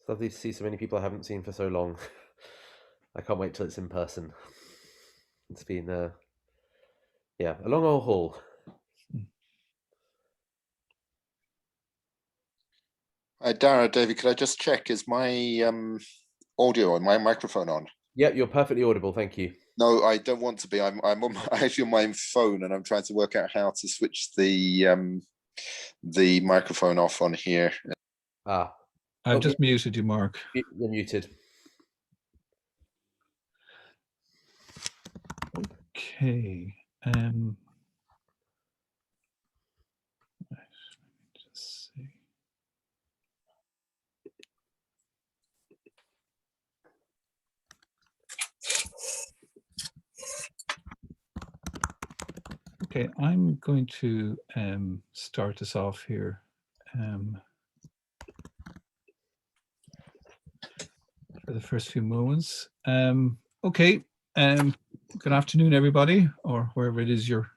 It's lovely to see so many people I haven't seen for so long. I can't wait till it's in person. It's been, yeah, a long old haul. Hi, Dara, David, could I just check, is my audio on, my microphone on? Yeah, you're perfectly audible. Thank you. No, I don't want to be. I'm on, actually on my phone, and I'm trying to work out how to switch the microphone off on here. Ah, I've okay. just muted you, Mark. You're muted. Okay. Just see. Okay, I'm going to start us off here. For the first few moments. Okay, good afternoon, everybody, or wherever it is you're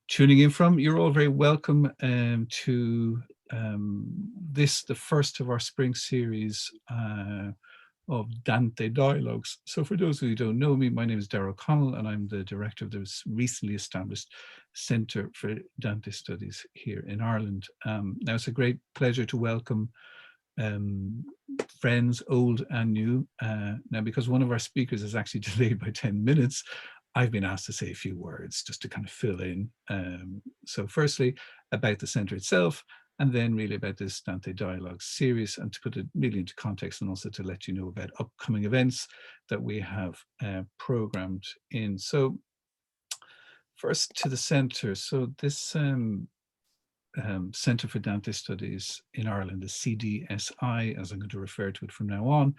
tuning in from. You're all very welcome to this, the first of our spring series of Dante Dialogues. So for those who don't know me, my name is Darragh O'Connell, and I'm the director of this recently established Centre for Dante Studies here in Ireland. Now, it's a great pleasure to welcome friends, old and new. Now, because one of our speakers is actually delayed by 10 minutes, I've been asked to say a few words just to kind of fill in. So firstly, about the centre itself, and then really about this Dante Dialogue series, and to put it really into context, and also to let you know about upcoming events that we have programmed in. So first to the centre. So this Centre for Dante Studies in Ireland, the CDSI, as I'm going to refer to it from now on,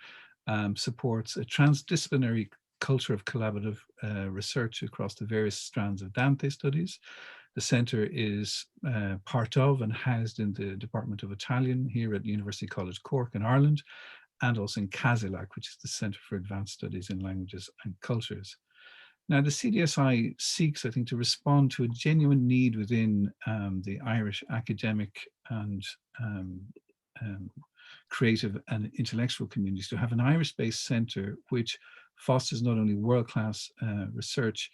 supports a transdisciplinary culture of collaborative research across the various strands of Dante studies. The centre is part of and housed in the Department of Italian here at University College Cork in Ireland, and also in CASILAC, which is the Centre for Advanced Studies in Languages and Cultures. Now, the CDSI seeks, I think, to respond to a genuine need within the Irish academic and creative and intellectual communities to have an Irish-based centre which fosters not only world-class research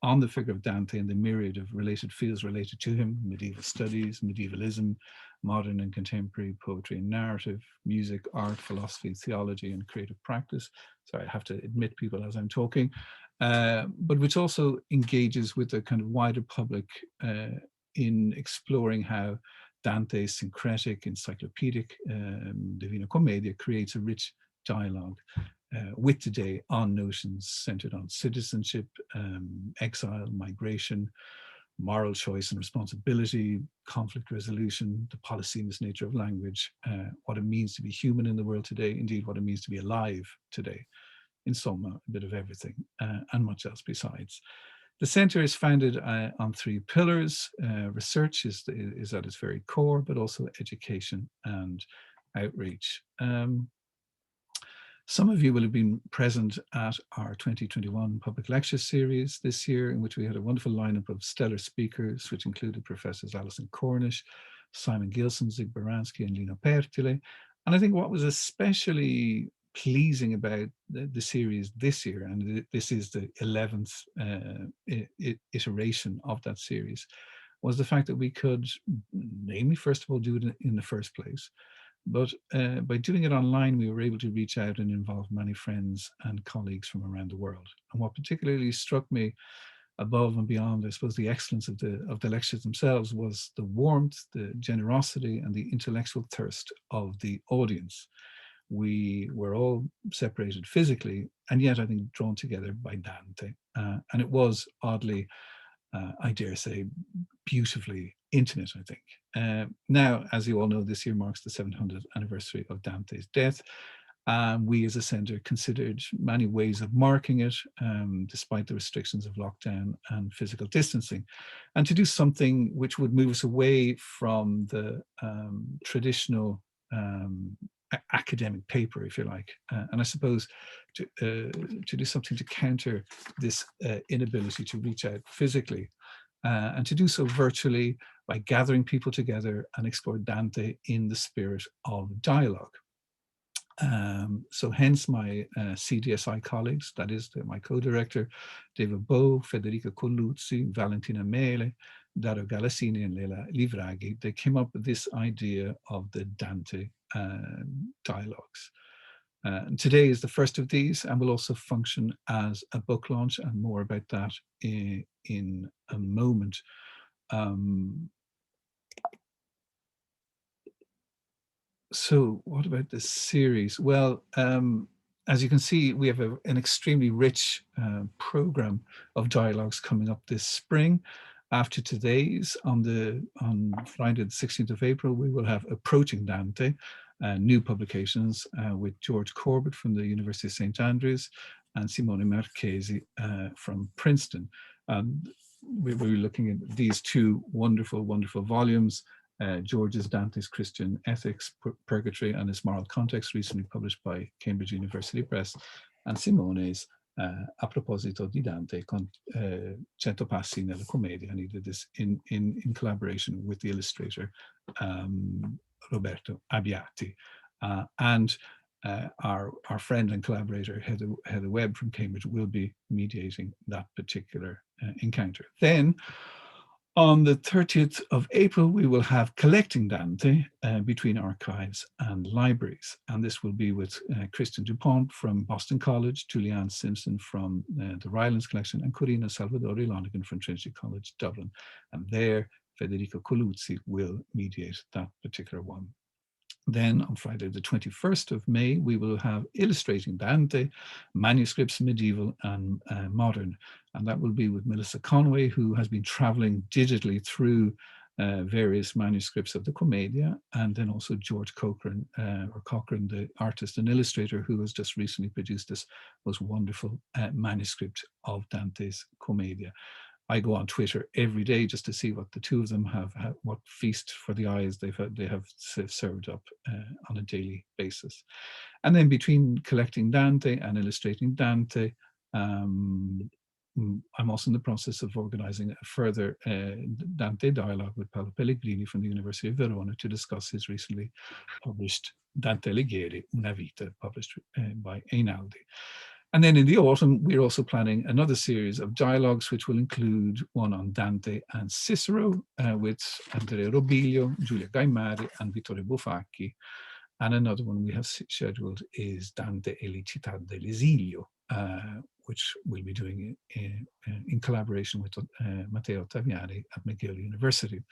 on the figure of Dante and the myriad of related fields related to him: medieval studies, medievalism, modern and contemporary poetry and narrative, music, art, philosophy, theology, and creative practice. Sorry, I have to admit people as I'm talking, but which also engages with the kind of wider public in exploring how Dante's syncretic, encyclopedic Divina Commedia creates a rich dialogue with today on notions centered on citizenship, exile, migration, moral choice and responsibility, conflict resolution, the polysemous nature of language, what it means to be human in the world today, indeed what it means to be alive today. In sum, a bit of everything and much else besides. The centre is founded on three pillars. Research is at its very core, but also education and outreach. Some of you will have been present at our 2021 public lecture series this year, in which we had a wonderful lineup of stellar speakers, which included Professors Alison Cornish, Simon Gilson, Zig Baranski, and Lino Pertile. And I think what was especially pleasing about the series this year, and this is the 11th iteration of that series, was the fact that we could, namely, first of all, do it in the first place. But by doing it online, we were able to reach out and involve many friends and colleagues from around the world. And what particularly struck me above and beyond, I suppose, the excellence of the lectures themselves was the warmth, the generosity, and the intellectual thirst of the audience. We were all separated physically, and yet I think drawn together by Dante. And it was oddly, I dare say, beautifully intimate, I think. Now, as you all know, this year marks the 700th anniversary of Dante's death. We as a centre considered many ways of marking it, despite the restrictions of lockdown and physical distancing, and to do something which would move us away from the traditional academic paper, if you like, and I suppose to do something to counter this inability to reach out physically. and to do so virtually by gathering people together and explore Dante in the spirit of dialogue. So hence my CDSI colleagues, that is my co-director, David Bowe, Federica Colluzzi, Valentina Mele, Dario Galassini, and Leila Livraghi, they came up with this idea of the Dante dialogues. And today is the first of these and will also function as a book launch, and more about that in a moment. So what about this series? Well, as you can see, we have an extremely rich program of dialogues coming up this spring. After today's, on Friday the 16th of April, we will have Approaching Dante, new publications with George Corbett from the University of St. Andrews and Simone Marchesi from Princeton. We're looking at these two wonderful, wonderful volumes. George's Dante's Christian Ethics, Purgatory and Its Moral Context, recently published by Cambridge University Press, and Simone's A proposito di Dante con 100 passi nella commedia, and he did this in collaboration with the illustrator Roberto Abbiati. And our friend and collaborator Heather Webb from Cambridge will be mediating that particular encounter. Then on the 30th of April, we will have Collecting Dante between archives and libraries. And this will be with Christian Dupont from Boston College, Julianne Simpson from the Rylands Collection, and Corina Salvadori Lonergan from Trinity College, Dublin. And there, Federico Colluzzi will mediate that particular one. Then on Friday, the 21st of May, we will have Illustrating Dante, Manuscripts Medieval and Modern. And that will be with Melissa Conway, who has been traveling digitally through various manuscripts of the Commedia, and then also George Cochrane, the artist and illustrator, who has just recently produced this most wonderful manuscript of Dante's Commedia. I go on Twitter every day just to see what the two of them have what feast for the eyes they have served up on a daily basis. And then between Collecting Dante and Illustrating Dante, I'm also in the process of organizing a further Dante dialogue with Paolo Pellegrini from the University of Verona to discuss his recently published Dante Alighieri, Una Vita, published by Einaudi. And then in the autumn, we're also planning another series of dialogues, which will include one on Dante and Cicero with Andrea Robilio, Giulia Gaimari, and Vittorio Bufacchi. And another one we have scheduled is Dante e la città dell'esilio, which we'll be doing in collaboration with Matteo Ottaviani at McGill University.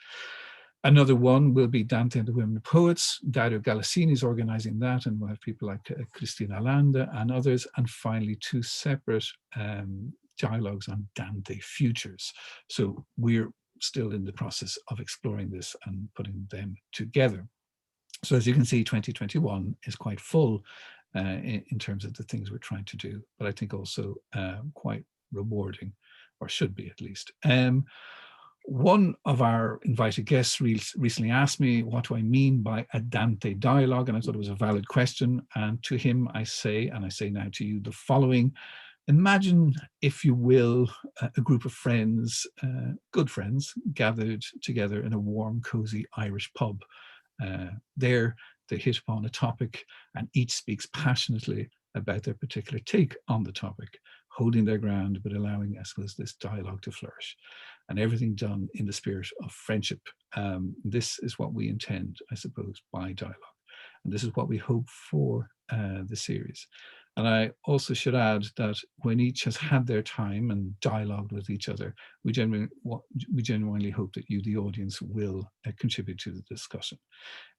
Another one will be Dante and the Women Poets. Dario Galassini is organizing that, and we'll have people like Cristina Landa and others. And finally, two separate dialogues on Dante Futures. So we're still in the process of exploring this and putting them together. So as you can see, 2021 is quite full in terms of the things we're trying to do, but I think also quite rewarding, or should be at least. One of our invited guests recently asked me, what do I mean by a Dante dialogue? And I thought it was a valid question. And to him, I say, and I say now to you, the following. Imagine, if you will, a group of friends, good friends, gathered together in a warm, cozy Irish pub. There, they hit upon a topic and each speaks passionately about their particular take on the topic, holding their ground, but allowing, I suppose, this dialogue to flourish. And everything done in the spirit of friendship. This is what we intend, I suppose, by dialogue. And this is what we hope for the series. And I also should add that when each has had their time and dialogued with each other, we genuinely hope that you, the audience, will contribute to the discussion.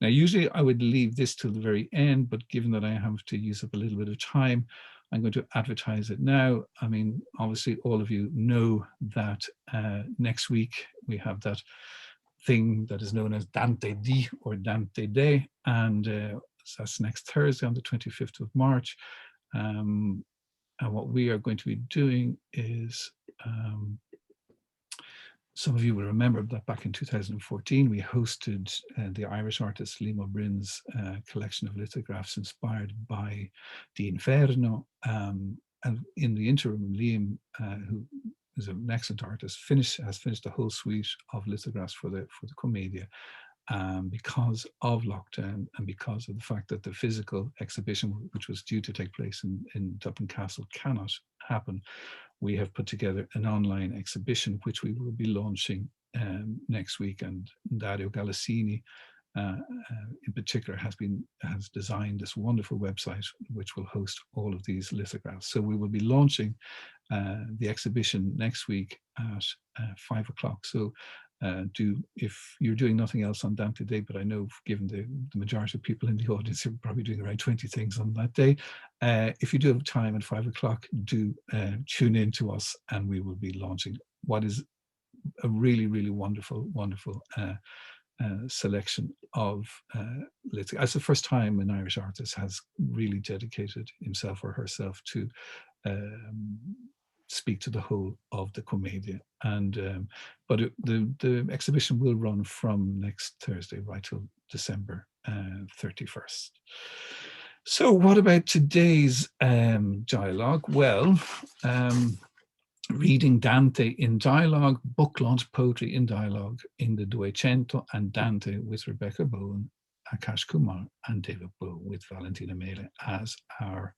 Now, usually I would leave this till the very end, but given that I have to use up a little bit of time, I'm going to advertise it now. I mean, obviously, all of you know that next week we have that thing that is known as Dante Di or Dante Day, and that's next Thursday on the 25th of March. And what we are going to be doing is, some of you will remember that back in 2014, we hosted the Irish artist Liam O'Brien's collection of lithographs inspired by the Inferno. And in the interim, Liam, who is an excellent artist, has finished the whole suite of lithographs for the Commedia. Because of lockdown and because of the fact that the physical exhibition, which was due to take place in Dublin Castle, cannot happen, we have put together an online exhibition which we will be launching next week. And Dario Galassini in particular has designed this wonderful website which will host all of these lithographs. So we will be launching the exhibition next week at 5 o'clock. So if you're doing nothing else on Dante Day, but I know given the majority of people in the audience are probably doing around 20 things on that day, if you do have time at 5 o'clock, do tune in to us, and we will be launching what is a really, really wonderful selection of lithographs. It's the first time an Irish artist has really dedicated himself or herself to speak to the whole of the Commedia. And but the exhibition will run from next Thursday right till December 31st. So what about today's dialogue? Well, reading Dante in dialogue, book launch poetry in dialogue in the Duecento and Dante with Rebecca Bowen, Akash Kumar, and David Bowe with Valentina Mele as our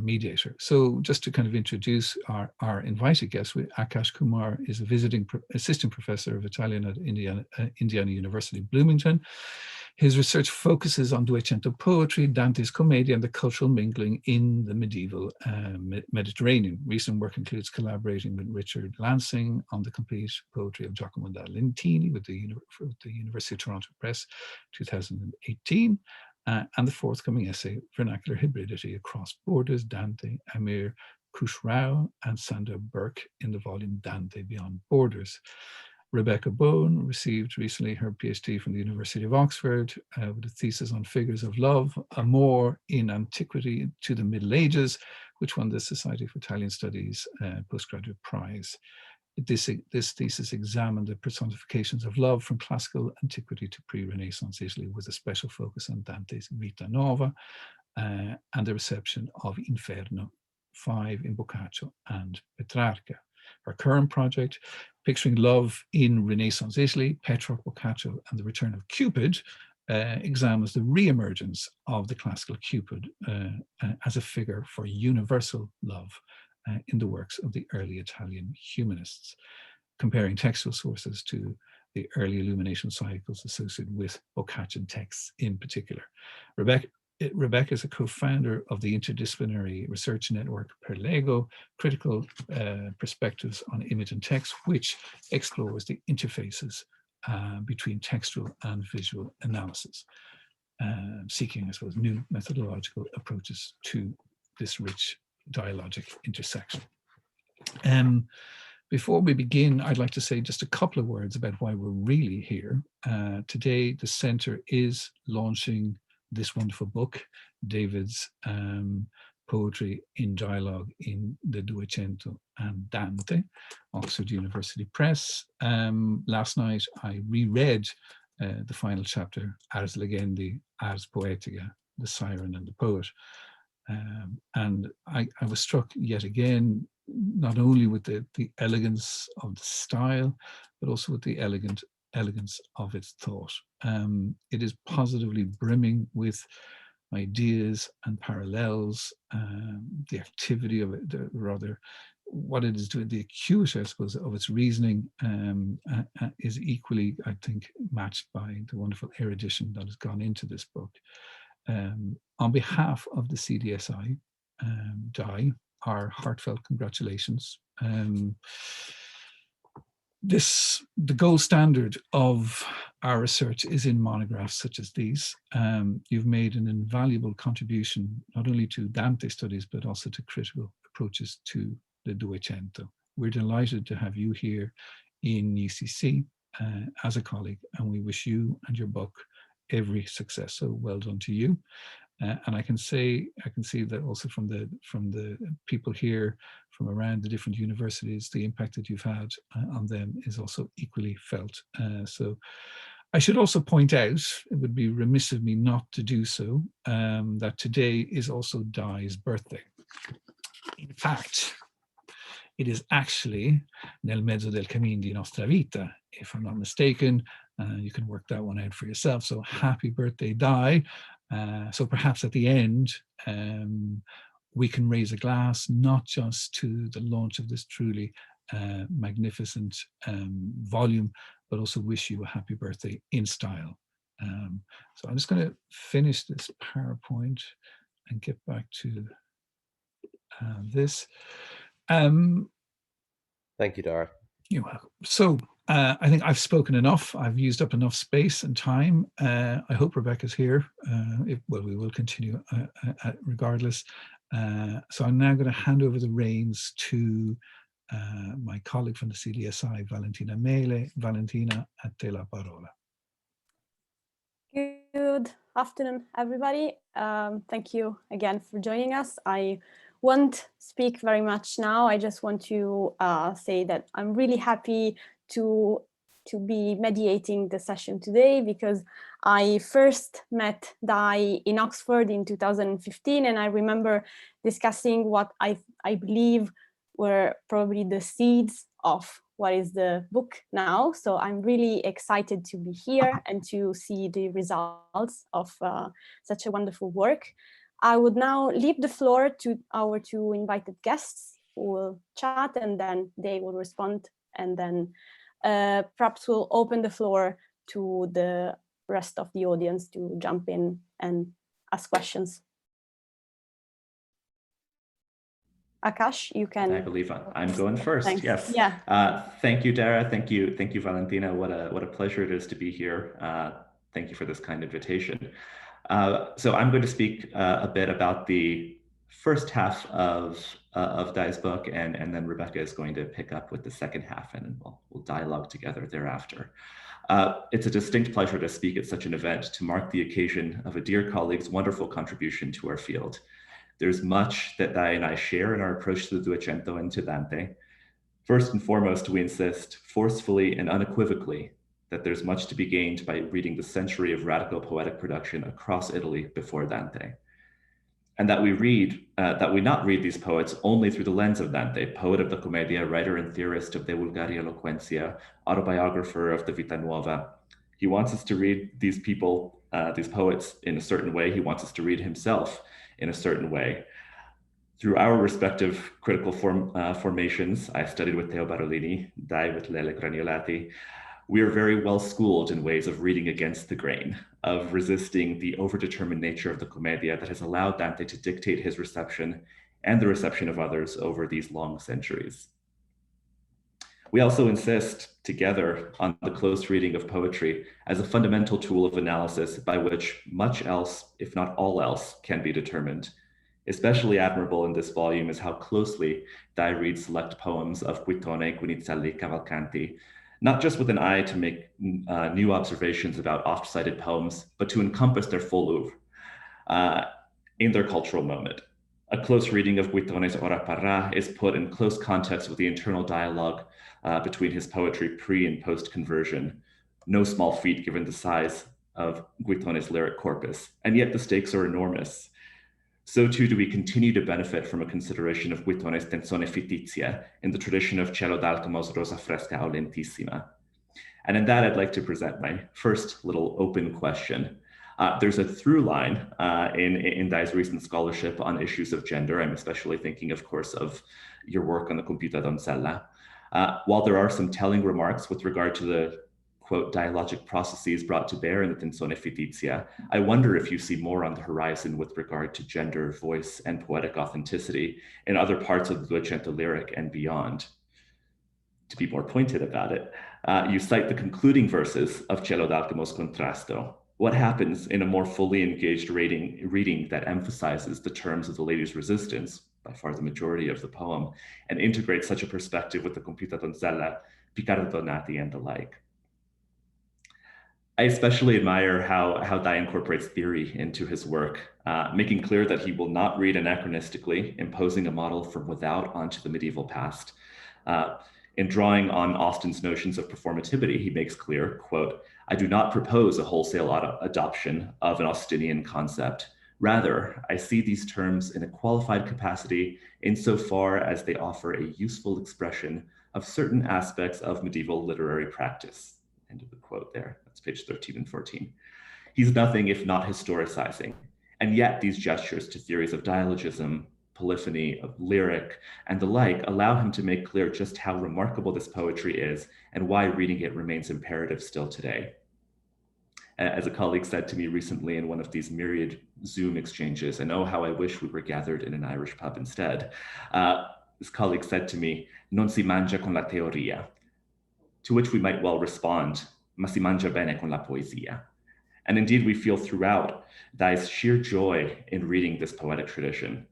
mediator. So just to kind of introduce our invited guest, Akash Kumar is a visiting assistant professor of Italian at Indiana University, Bloomington. His research focuses on Duecento poetry, Dante's Commedia, and the cultural mingling in the medieval Mediterranean. Recent work includes collaborating with Richard Lansing on the complete poetry of Giacomo da Lentini with the University of Toronto Press, 2018. And the forthcoming essay, Vernacular Hybridity Across Borders, Dante, Amir Khusrau, and Sandra Burke in the volume Dante Beyond Borders. Rebecca Bowen received recently her PhD from the University of Oxford with a thesis on figures of love, amour in antiquity to the Middle Ages, which won the Society for Italian Studies postgraduate prize. This thesis examined the personifications of love from classical antiquity to pre-Renaissance Italy, with a special focus on Dante's Vita Nova and the reception of Inferno 5 in Boccaccio and Petrarca. Her current project, Picturing Love in Renaissance Italy, Petrarch, Boccaccio, and the Return of Cupid, examines the re-emergence of the classical Cupid as a figure for universal love in the works of the early Italian humanists, comparing textual sources to the early illumination cycles associated with Boccaccian texts in particular. Rebecca is a co-founder of the interdisciplinary research network Perlego, Critical Perspectives on Image and Text, which explores the interfaces between textual and visual analysis, seeking, I suppose, new methodological approaches to this rich dialogic intersection. Before we begin, I'd like to say just a couple of words about why we're really here. Today, the Centre is launching this wonderful book, David's Poetry in Dialogue in the Duecento and Dante, Oxford University Press. Last night, I reread the final chapter, Ars Legendi, Ars Poetica, The Siren and the Poet. And I was struck yet again, not only with the elegance of the style, but also with the elegance of its thought. It is positively brimming with ideas and parallels. The activity of it, rather, what it is doing, the acuity, I suppose, of its reasoning is equally, I think, matched by the wonderful erudition that has gone into this book. On behalf of the CDSI, DI, our heartfelt congratulations. The gold standard of our research is in monographs such as these. You've made an invaluable contribution, not only to Dante studies, but also to critical approaches to the Duecento. We're delighted to have you here in UCC as a colleague, and we wish you and your book every success. So well done to you. And I can see that also from the people here from around the different universities, the impact that you've had on them is also equally felt. So I should also point out, it would be remiss of me not to do so, that today is also Di's birthday. In fact, it is actually nel mezzo del cammin di nostra vita, if I'm not mistaken. You can work that one out for yourself. So happy birthday, Di. So perhaps at the end, we can raise a glass, not just to the launch of this truly magnificent volume, but also wish you a happy birthday in style. So I'm just going to finish this PowerPoint and get back to this. Thank you, Dara. You're welcome. So I think I've spoken enough. I've used up enough space and time. I hope Rebecca's here. Well, we will continue regardless. So I'm now going to hand over the reins to my colleague from the CDSI, Valentina Mele. Valentina, a te la parola. Good afternoon, everybody. Thank you again for joining us. I won't speak very much now. I just want to say that I'm really happy to be mediating the session today, because I first met Di in Oxford in 2015, and I remember discussing what I believe were probably the seeds of what is the book now. So I'm really excited to be here and to see the results of such a wonderful work. I would now leave the floor to our two invited guests who will chat, and then they will respond, and then perhaps we'll open the floor to the rest of the audience to jump in and ask questions. Akash, you can. I believe I'm going first. Thanks. Yes. Yeah. Thank you, Dara. Thank you, Valentina. What a pleasure it is to be here. Thank you for this kind invitation. So I'm going to speak a bit about the first half of Di's book, and then Rebecca is going to pick up with the second half, and then we'll dialogue together thereafter. It's a distinct pleasure to speak at such an event to mark the occasion of a dear colleague's wonderful contribution to our field. There's much that Di and I share in our approach to the Duecento and to Dante. First and foremost, we insist forcefully and unequivocally that there's much to be gained by reading the century of radical poetic production across Italy before Dante. And that we not read these poets only through the lens of Dante, poet of the Commedia, writer and theorist of De Vulgari Eloquentia, autobiographer of the Vita Nuova. He wants us to read these people, these poets in a certain way. He wants us to read himself in a certain way. Through our respective critical formations, I studied with Teo Barolini, Di with Lele Graniolati. We are very well schooled in ways of reading against the grain, of resisting the overdetermined nature of the Commedia that has allowed Dante to dictate his reception and the reception of others over these long centuries. We also insist together on the close reading of poetry as a fundamental tool of analysis by which much else, if not all else, can be determined. Especially admirable in this volume is how closely Di reads select poems of Guittone, Guinizelli, Cavalcanti, not just with an eye to make new observations about oft-cited poems, but to encompass their full oeuvre in their cultural moment. A close reading of Guittone's Ora Parrà is put in close context with the internal dialogue between his poetry pre and post-conversion. No small feat given the size of Guittone's lyric corpus, and yet the stakes are enormous. So too do we continue to benefit from a consideration of Guittone's Tenzone Fittizia in the tradition of Cielo d'Alcamo's Rosa Fresca o Lentissima. And in that, I'd like to present my first little open question. There's a through line in Di's recent scholarship on issues of gender. I'm especially thinking, of course, of your work on the Compiuta Donzella. While there are some telling remarks with regard to the, quote, dialogic processes brought to bear in the Tenzone Fittizia, I wonder if you see more on the horizon with regard to gender, voice, and poetic authenticity in other parts of the Duecento lyric and beyond. To be more pointed about it, you cite the concluding verses of Cielo d'Alcamo's Contrasto. What happens in a more fully engaged reading that emphasizes the terms of the lady's resistance, by far the majority of the poem, and integrates such a perspective with the Compiuta Donzella, Picardo Donati, and the like? I especially admire how Di incorporates theory into his work, making clear that he will not read anachronistically, imposing a model from without onto the medieval past. In drawing on Austin's notions of performativity, he makes clear, quote, I do not propose a wholesale adoption of an Austinian concept, Rather, I see these terms in a qualified capacity insofar as they offer a useful expression of certain aspects of medieval literary practice. End of the quote there. That's page 13 and 14. He's nothing if not historicizing, and yet these gestures to theories of dialogism, polyphony, of lyric, and the like allow him to make clear just how remarkable this poetry is and why reading it remains imperative still today. As a colleague said to me recently in one of these myriad Zoom exchanges, and oh, how I wish we were gathered in an Irish pub instead. This colleague said to me, non si mangia con la teoria, to which we might well respond, ma si mangia bene con la poesia. And indeed, we feel throughout Dai's sheer joy in reading this poetic tradition.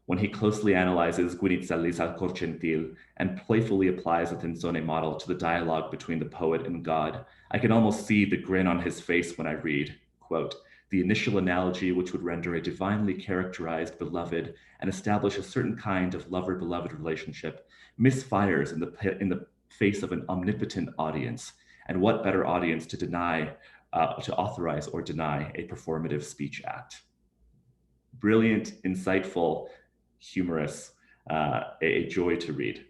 When he closely analyzes Guinizelli's Alcor Gentil and playfully applies the Tenzone model to the dialogue between the poet and God, I can almost see the grin on his face when I read, quote, the initial analogy which would render a divinely characterized beloved and establish a certain kind of lover-beloved relationship misfires in the face of an omnipotent audience. And what better audience to to authorize or deny a performative speech act? Brilliant, insightful, humorous, a joy to read.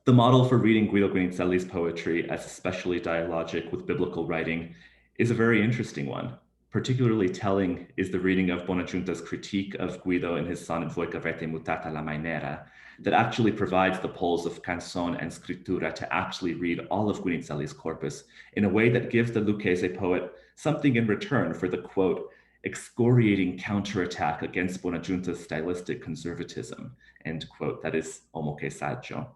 The model for reading Guido Guinizelli's poetry as especially dialogic with biblical writing is a very interesting one. Particularly telling is the reading of Buonaggiunta's critique of Guido in his sonnet Voi che avete mutata la maniera, that actually provides the poles of canzone and scrittura to actually read all of Guinizelli's corpus in a way that gives the Lucchese poet something in return for the, quote, excoriating counterattack against Buonaggiunta's stylistic conservatism, end quote. That is Omo che saggio.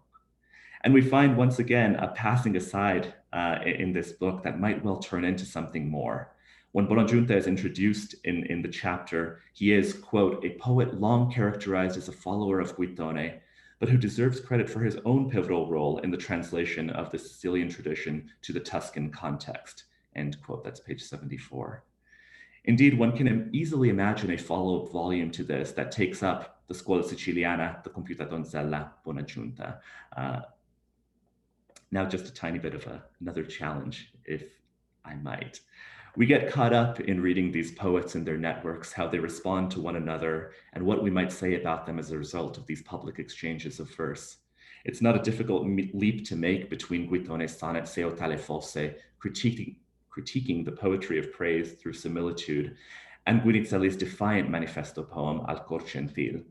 And we find once again a passing aside in this book that might well turn into something more. When Buonaggiunta is introduced in the chapter, he is, quote, a poet long characterized as a follower of Guittone, but who deserves credit for his own pivotal role in the translation of the Sicilian tradition to the Tuscan context, end quote. That's page 74. Indeed, one can easily imagine a follow-up volume to this that takes up the Scuola Siciliana, the Compiuta Donzella, Buonaggiunta. Now just a tiny bit of another challenge, if I might. We get caught up in reading these poets and their networks, how they respond to one another, and what we might say about them as a result of these public exchanges of verse. It's not a difficult leap to make between Guittone's sonnet Se o tale fosse, critiquing the poetry of praise through similitude, and Guinizelli's defiant manifesto poem Alcor Gentil.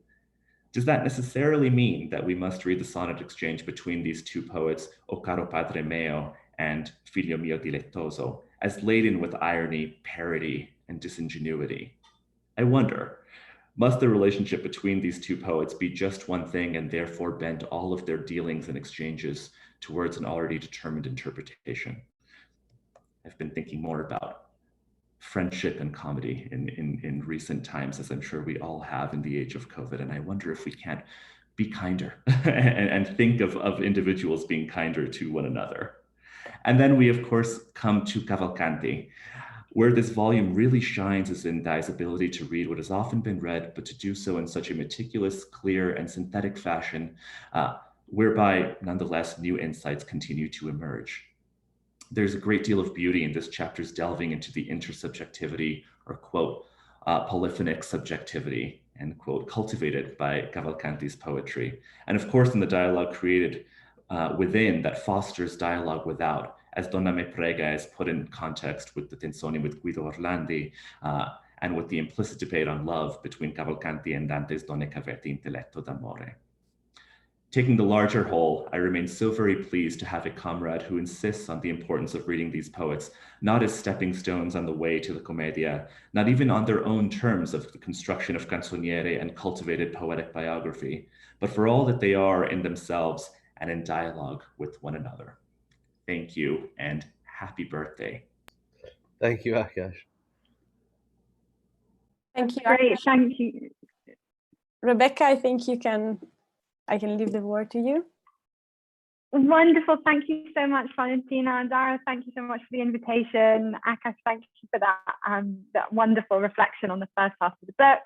Does that necessarily mean that we must read the sonnet exchange between these two poets, O caro padre meo and Figlio mio dilettoso, as laden with irony, parody, and disingenuity? I wonder, must the relationship between these two poets be just one thing and therefore bend all of their dealings and exchanges towards an already determined interpretation? I've been thinking more about friendship and comedy in recent times, as I'm sure we all have in the age of COVID. And I wonder if we can't be kinder and think of individuals being kinder to one another. And then we, of course, come to Cavalcanti, where this volume really shines is in Dai's ability to read what has often been read, but to do so in such a meticulous, clear, and synthetic fashion, whereby, nonetheless, new insights continue to emerge. There's a great deal of beauty in this chapter's delving into the intersubjectivity, or quote, polyphonic subjectivity, end quote, cultivated by Cavalcanti's poetry. And of course, in the dialogue created within that fosters dialogue without, as Donna Me Prega is put in context with the Tenzoni with Guido Orlandi, and with the implicit debate on love between Cavalcanti and Dante's Donne che avete intelletto d'amore. Taking the larger whole, I remain so very pleased to have a comrade who insists on the importance of reading these poets, not as stepping stones on the way to the commedia, not even on their own terms of the construction of canzoniere and cultivated poetic biography, but for all that they are in themselves and in dialogue with one another. Thank you and happy birthday. Thank you, Akash. Thank you. Great, thank you. Rebecca, I think I can leave the word to you. Wonderful. Thank you so much, Valentina. And Dara, thank you so much for the invitation. Akash, thank you for that wonderful reflection on the first half of the book.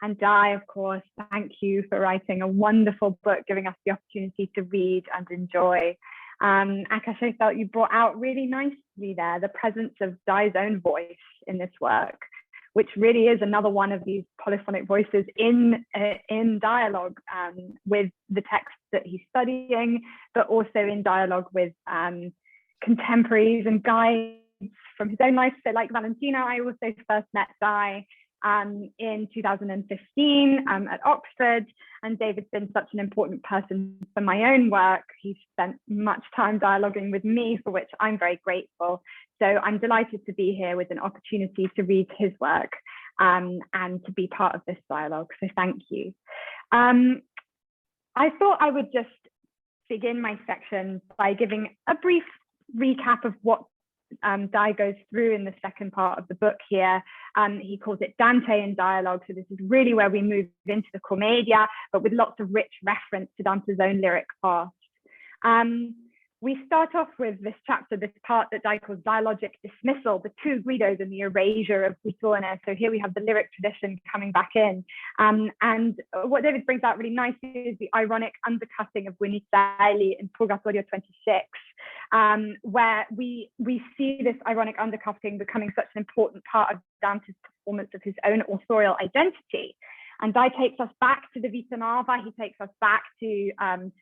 And Dai, of course, thank you for writing a wonderful book, giving us the opportunity to read and enjoy. Akash, I felt you brought out really nicely there the presence of Dai's own voice in this work, which really is another one of these polyphonic voices in dialogue with the text that he's studying, but also in dialogue with contemporaries and guides from his own life. So like Valentina, I also first met Dai in 2015 at Oxford, and David's been such an important person for my own work. He's spent much time dialoguing with me, for which I'm very grateful. So I'm delighted to be here with an opportunity to read his work and to be part of this dialogue. So thank you. I thought I would just begin my section by giving a brief recap of what Dai goes through in the second part of the book here. He calls it Dante in dialogue. So this is really where we move into the commedia, but with lots of rich reference to Dante's own lyric past. We start off with this chapter, this part that Dai calls dialogic dismissal, the two Guidos and the erasure of Guidone. So here we have the lyric tradition coming back in. And what David brings out really nicely is the ironic undercutting of Guinizelli in Purgatorio 26, where we see this ironic undercutting becoming such an important part of Dante's performance of his own authorial identity. And Dai takes us back to the Vita Nova. He takes us back to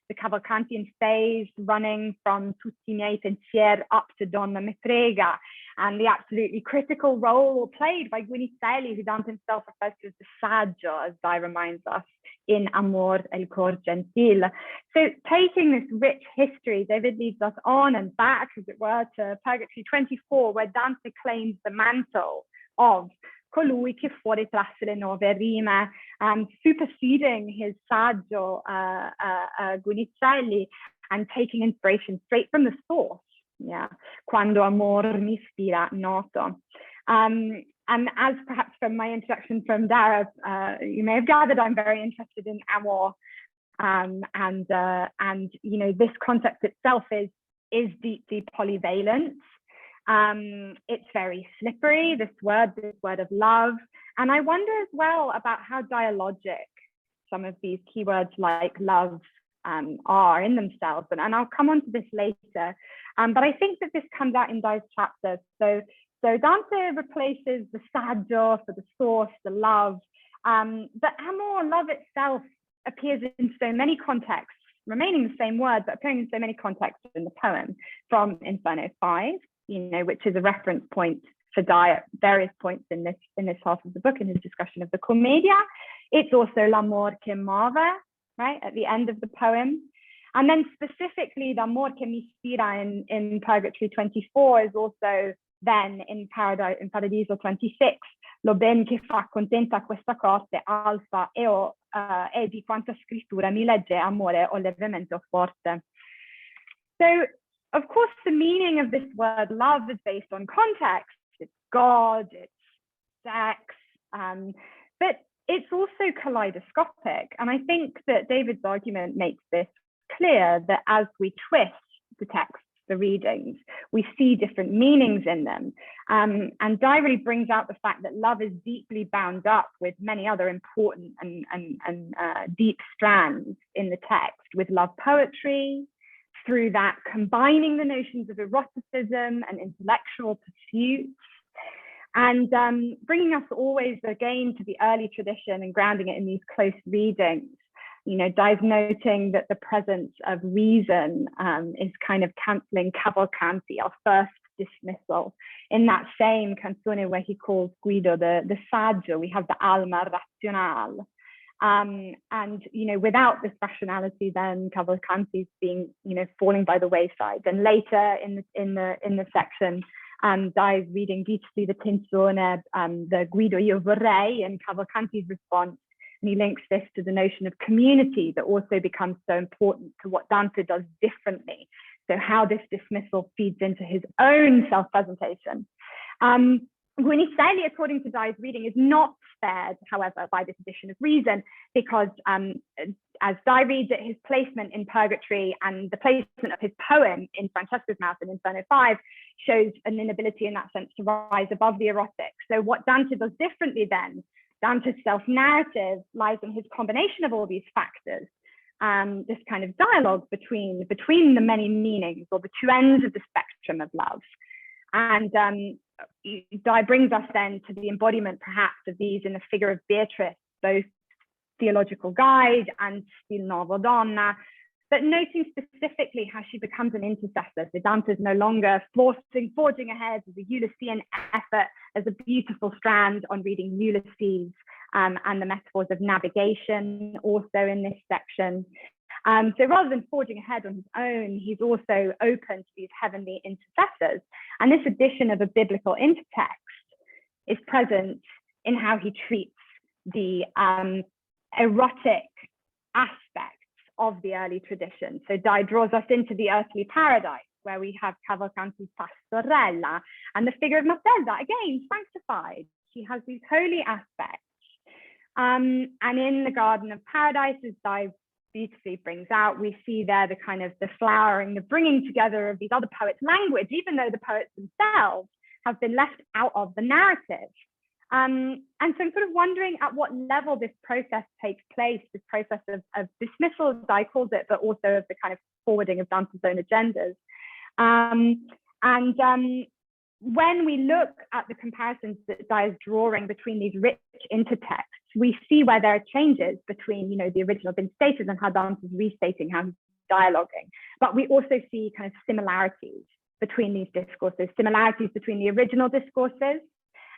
the Cavalcantian phase, running from Tutti i miei pensieri up to Donna mi prega, and the absolutely critical role played by Guinizelli, who Dante himself refers to as the saggio, as Dai reminds us, in Amor e il cor gentil. So taking this rich history, David leads us on and back, as it were, to Purgatory 24, where Dante claims the mantle of colui che fuori trasse le nove rime, superseding his saggio Guinizelli and taking inspiration straight from the source. Yeah, quando amor mi ispira noto. And as perhaps from my introduction from Dara, you may have gathered, I'm very interested in amor, and you know, this concept itself is deeply polyvalent. It's very slippery, this word of love. And I wonder as well about how dialogic some of these keywords like love are in themselves. And I'll come on to this later. But I think that this comes out in Dai's chapter. So Dante replaces the saggio for the source, the love. But amor, love itself, appears in so many contexts, remaining the same word, but appearing in so many contexts in the poem, from Inferno 5, you know, which is a reference point for Dai at various points in this half of the book, in his discussion of the commedia. It's also l'amor che muove, right, at the end of the poem. And then specifically, l'amor che mi ispira in Purgatory 24 is also then in Paradiso 26, lo ben che fa contenta questa corte, alfa e di quanta scrittura mi legge amore o levemente forte. So, of course, the meaning of this word love is based on context. It's God, it's sex, but it's also kaleidoscopic. And I think that David's argument makes this clear, that as we twist the text, the readings, we see different meanings in them. And Dai really brings out the fact that love is deeply bound up with many other important and deep strands in the text, with love poetry, through that combining the notions of eroticism and intellectual pursuits, and bringing us always again to the early tradition and grounding it in these close readings. You know, Dai's noting that the presence of reason is kind of cancelling Cavalcanti, our first dismissal. In that same canzone where he calls Guido the saggio, we have the alma razionale. And you know, without this rationality, then Cavalcanti's being, you know, falling by the wayside. And later in the section, Dai's reading beautifully the canzone, the Guido io vorrei, and Cavalcanti's response, and he links this to the notion of community that also becomes so important to what Dante does differently. So how this dismissal feeds into his own self-presentation. Guinizelli, according to Dai's reading, is not spared, however, by this addition of reason, because as Dai reads it, his placement in Purgatory and the placement of his poem in Francesco's mouth in Inferno 5 shows an inability in that sense to rise above the erotic. So what Dante does differently then, Dante's self-narrative lies in his combination of all these factors, this kind of dialogue between the many meanings, or the two ends of the spectrum of love. And Dai brings us then to the embodiment, perhaps, of these in the figure of Beatrice, both theological guide and still novo donna, but noting specifically how she becomes an intercessor. So Dante is no longer forging ahead as a Ulyssean effort, as a beautiful strand on reading Ulysses and the metaphors of navigation also in this section. So rather than forging ahead on his own, he's also open to these heavenly intercessors. And this addition of a biblical intertext is present in how he treats the erotic aspects of the early tradition. So Dai draws us into the earthly paradise, where we have Cavalcanti's Pastorella and the figure of Matilda, again, sanctified. She has these holy aspects. And in the Garden of Paradise, as Dai beautifully brings out, we see there the kind of the flowering, the bringing together of these other poets' language, even though the poets themselves have been left out of the narrative. And so I'm sort of wondering at what level this process takes place, this process of dismissal, as Dai calls it, but also of the kind of forwarding of Dante's own agendas. When we look at the comparisons that Dai is drawing between these rich intertexts, we see where there are changes between, you know, the original been stated and how Dante is restating, how he's dialoguing. But we also see kind of similarities between these discourses, similarities between the original discourses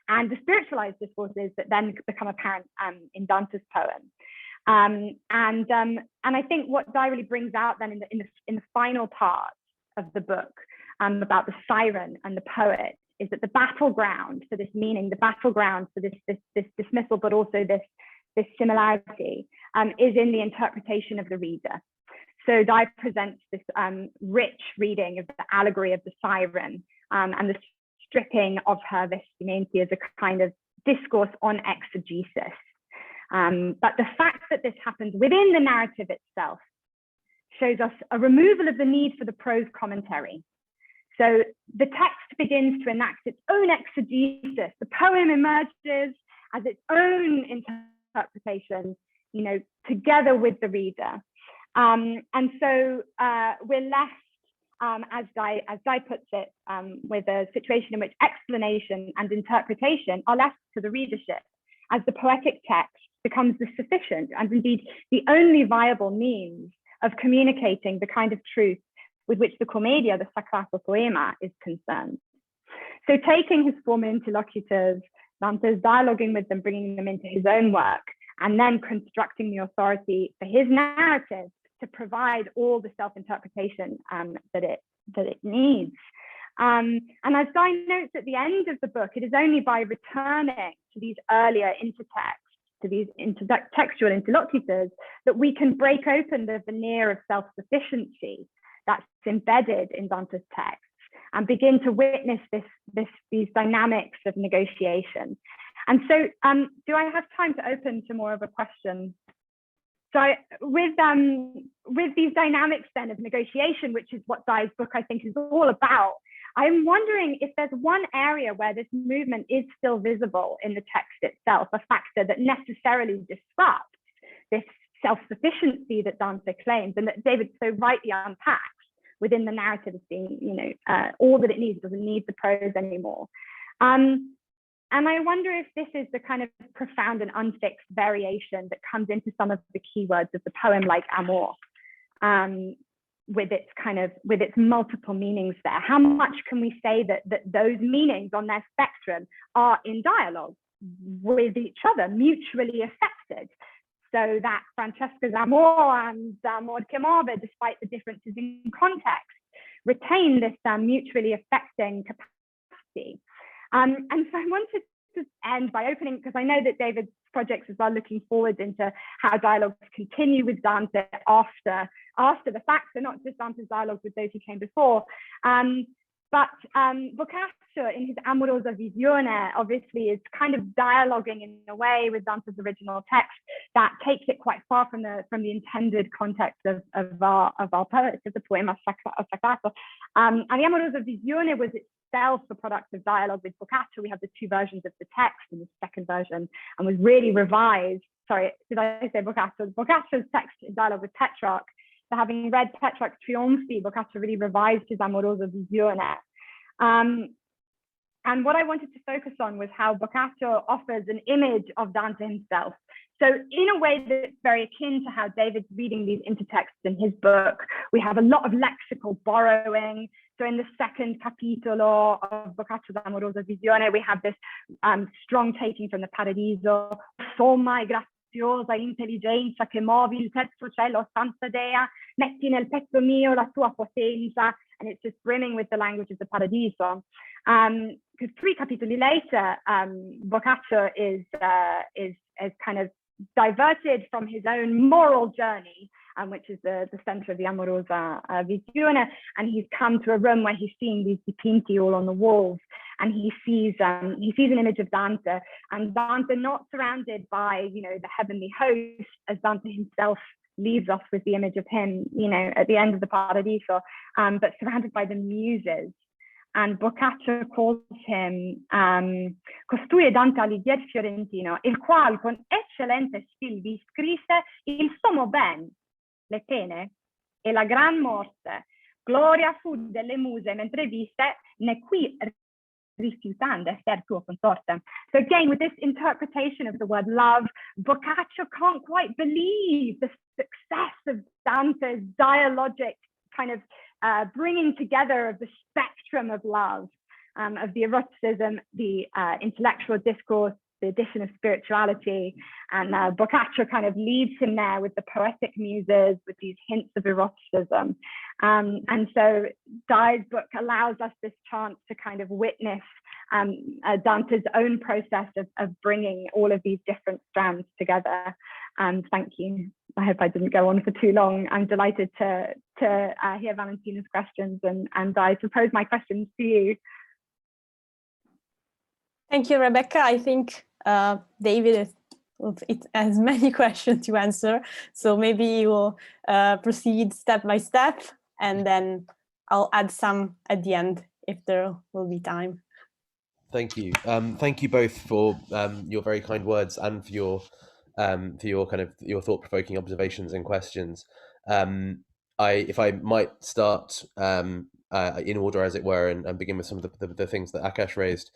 and the spiritualized discourses that then become apparent in Dante's poem. And I think what Dai really brings out then in the final part of the book about the siren and the poet is that the battleground for this meaning, the battleground for this dismissal, but also this similarity is in the interpretation of the reader. So Dai presents this rich reading of the allegory of the siren and the stripping of her vestimenta as a kind of discourse on exegesis. But the fact that this happens within the narrative itself shows us a removal of the need for the prose commentary. So the text begins to enact its own exegesis. The poem emerges as its own interpretation, you know, together with the reader. And so we're left, as Dai puts it, with a situation in which explanation and interpretation are left to the readership, as the poetic text becomes the sufficient and indeed the only viable means of communicating the kind of truth with which the commedia, the sacrato poema, is concerned. So taking his former interlocutors, Dante's dialoguing with them, bringing them into his own work, and then constructing the authority for his narrative to provide all the self-interpretation that it needs. And as Dai notes at the end of the book, it is only by returning to these earlier intertexts, to these textual interlocutors, that we can break open the veneer of self-sufficiency that's embedded in Dante's texts and begin to witness these dynamics of negotiation. And so do I have time to open to more of a question? So with these dynamics then of negotiation, which is what Dai's book I think is all about, I'm wondering if there's one area where this movement is still visible in the text itself, a factor that necessarily disrupts this self-sufficiency that Dante claims and that David so rightly unpacks within the narrative as being, you know, all that it needs, doesn't need the prose anymore. And I wonder if this is the kind of profound and unfixed variation that comes into some of the keywords of the poem, like amor, with its multiple meanings there. How much can we say that those meanings on their spectrum are in dialogue with each other, mutually affected? So that Francesca's amor and amor che muove, despite the differences in context, retain this mutually affecting capacity. And so I wanted to end by opening, because I know that David's projects as well looking forward into how dialogues continue with Dante after the fact, so not just Dante's dialogue with those who came before. But Boccaccio, in his Amorosa Visione, obviously is kind of dialoguing in a way with Dante's original text that takes it quite far from the intended context of our poets, of the poema sacrato. And the Amorosa Visione was itself a product of dialogue with Boccaccio. We have the two versions of the text in the second version, and was really revised. Sorry, did I say Boccaccio? Boccaccio's text in dialogue with Petrarch. So having read Petrarch's Trionfi, Boccaccio really revised his Amorosa Visione. And what I wanted to focus on was how Boccaccio offers an image of Dante himself. So in a way that's very akin to how David's reading these intertexts in his book, we have a lot of lexical borrowing. So in the second capitolo of Boccaccio's Amorosa Visione, we have this strong taking from the Paradiso. Somma e graziosa intelligenza che muovi il terzo cielo, santa Dea, metti nel petto mio la tua potenza. And it's just brimming with the language of the Paradiso. Because 3 capitoli later, Boccaccio is kind of diverted from his own moral journey, which is the center of the Amorosa Visione, and he's come to a room where he's seeing these dipinti all on the walls, and he sees an image of Dante, and Dante not surrounded by the heavenly host, as Dante himself leaves us with the image of him, at the end of the Paradiso, but surrounded by the muses. And Boccaccio calls him costui è Dante Alighieri fiorentino, il qual con eccellente stil vi scrisse il sommo ben, le pene e la gran morte. Gloria fu delle muse mentre viste, ne qui rifiutando esser tuo consorte. So again, with this interpretation of the word love, Boccaccio can't quite believe the success of Dante's dialogic kind of bringing together of the spectrum of love, of the eroticism, the intellectual discourse, the addition of spirituality, and Boccaccio kind of leads him there with the poetic muses, with these hints of eroticism. And so Dai's book allows us this chance to kind of witness Dante's own process of bringing all of these different strands together. Thank you. I hope I didn't go on for too long. I'm delighted to hear Valentina's questions, and I propose my questions to you. Thank you, Rebecca. I think David has many questions to answer, so maybe you will proceed step by step, and then I'll add some at the end if there will be time. Thank you. Thank you both for your very kind words and for your your thought-provoking observations and questions. If I might start in order, as it were, and begin with some of the things that Akash raised.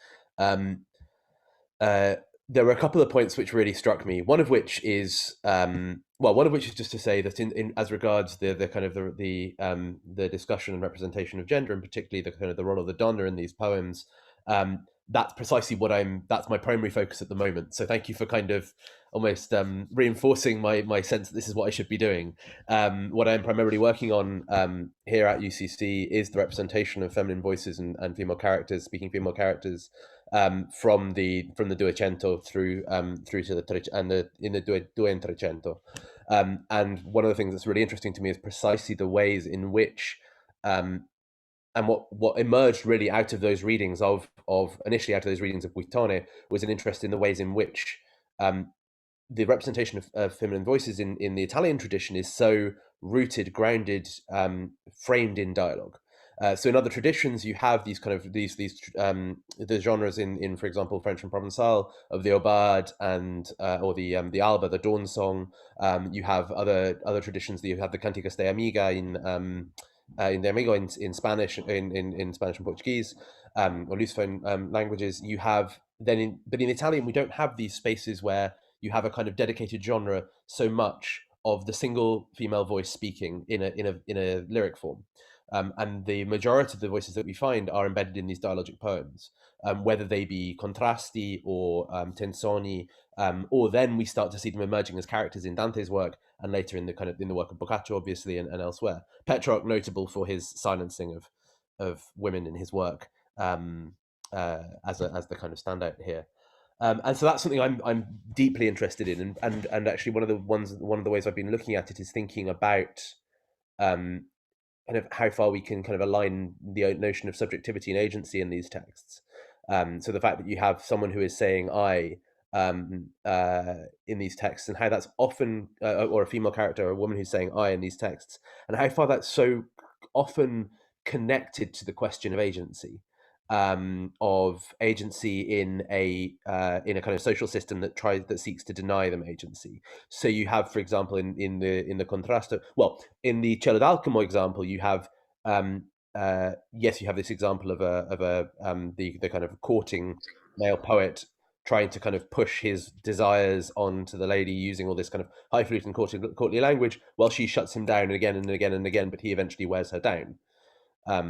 There were a couple of points which really struck me. One of which is just to say that in as regards the discussion and representation of gender, and particularly the role of the donna in these poems. That's precisely that's my primary focus at the moment. So thank you for kind of almost reinforcing my sense that this is what I should be doing. What I'm primarily working on here at UCC is the representation of feminine voices and female characters, speaking female characters, from the Duecento through to the Duecento. And one of the things that's really interesting to me is precisely the ways in which and what emerged really out of those readings of Buitone was an interest in the ways in which the representation of feminine voices in the Italian tradition is so rooted, grounded, framed in dialogue. So in other traditions, you have these the genres in for example French and Provençal of the aubade and or the alba, the dawn song. You have other traditions that you have the canticas de amiga in the amigo in Spanish, in Spanish and Portuguese, or Lusophone languages. You have but in Italian we don't have these spaces where you have a kind of dedicated genre so much of the single female voice speaking in a lyric form. And the majority of the voices that we find are embedded in these dialogic poems, whether they be contrasti or tensoni, or then we start to see them emerging as characters in Dante's work, and later in the work of Boccaccio, obviously, and elsewhere. Petrarch, notable for his silencing of women in his work, as the kind of standout here. And so that's something I'm deeply interested in, and actually one of the ways I've been looking at it is thinking about kind of how far we can kind of align the notion of subjectivity and agency in these texts. So the fact that you have someone who is saying I in these texts, and how that's often, or a female character, or a woman who's saying I in these texts, and how far that's so often connected to the question of agency. In a kind of social system that seeks to deny them agency. So you have, for example, in the contrasto, well, in the Cielo d'Alcamo example, you have yes, you have this example of the kind of courting male poet trying to kind of push his desires onto the lady using all this kind of highfalutin courtly language, while she shuts him down again and again and again, but he eventually wears her down. I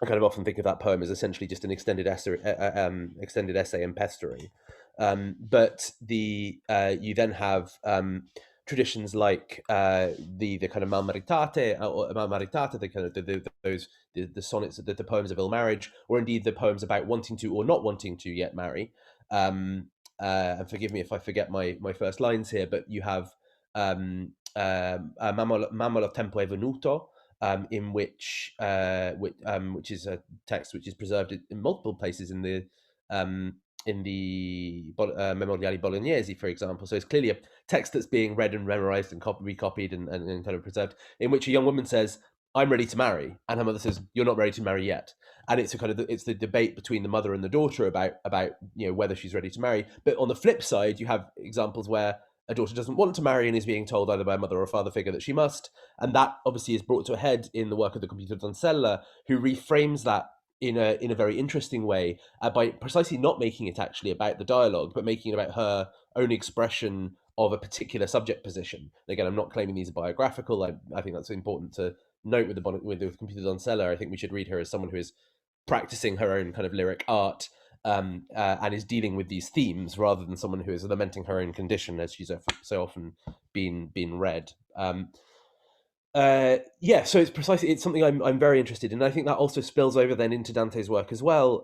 kind of often think of that poem as essentially just an extended essay in pestery. But you then have traditions like the kind of malmeritate, the kind of the sonnets, the poems of ill marriage, or indeed the poems about wanting to or not wanting to yet marry. And forgive me if I forget my first lines here, but you have Mammal of Tempo è venuto, in which is a text which is preserved in multiple places in the Memoriali Bolognesi, for example. So it's clearly a text that's being read and memorized and recopied and kind of preserved, in which a young woman says, "I'm ready to marry," and her mother says, "You're not ready to marry yet." And it's a kind of it's the debate between the mother and the daughter about whether she's ready to marry. But on the flip side, you have examples where a daughter doesn't want to marry and is being told either by a mother or a father figure that she must, and that obviously is brought to a head in the work of the computer Doncella, who reframes that in a very interesting way by precisely not making it actually about the dialogue, but making it about her own expression of a particular subject position. And again, I'm not claiming these are biographical. I think that's important to note with the computer Doncella. I think we should read her as someone who is practicing her own kind of lyric art, and is dealing with these themes rather than someone who is lamenting her own condition, as she's so often been read. So it's something I'm very interested in. And I think that also spills over then into Dante's work as well,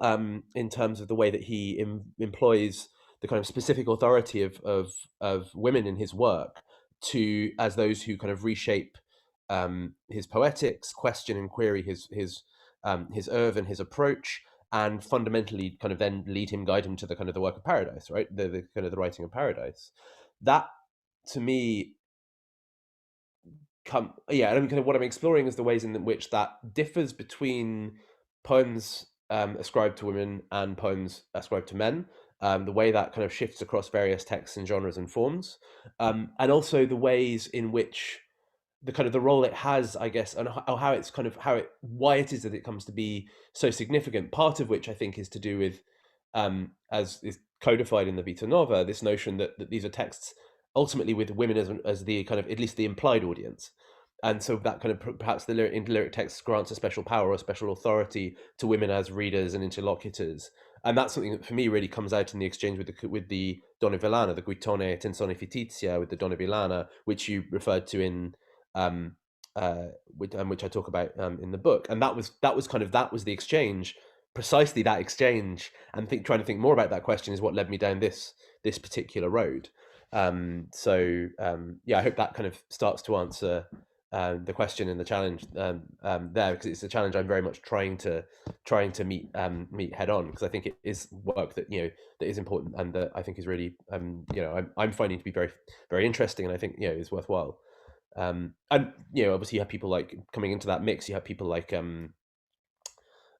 in terms of the way that he employs the kind of specific authority of women in his work as those who kind of reshape his poetics, question and query his oeuvre and his approach, and fundamentally kind of then guide him to the kind of the work of Paradise, right? The kind of the writing of Paradise. That, to me, and kind of what I'm exploring is the ways in which that differs between poems ascribed to women and poems ascribed to men. The way that kind of shifts across various texts and genres and forms, and also the ways in which the kind of the role it has, I guess, and how it's kind of why it is that it comes to be so significant. Part of which I think is to do with, as is codified in the Vita Nova, this notion that these are texts ultimately with women as the kind of at least the implied audience, and so that kind of perhaps the lyric text grants a special power or a special authority to women as readers and interlocutors. And that's something that for me really comes out in the exchange with the Donna Villana, the Guitone Tensone Fitizia, with the Donna Villana, which you referred to in which I talk about in the book. And that was the exchange, precisely that exchange, and trying to think more about that question is what led me down this particular road. I hope that kind of starts to answer the question and the challenge there, because it's a challenge I'm very much trying to meet head on, because I think it is work that that is important and that I think is really I'm finding to be very, very interesting, and I think is worthwhile. And obviously you have people like coming into that mix. You have people like Cecco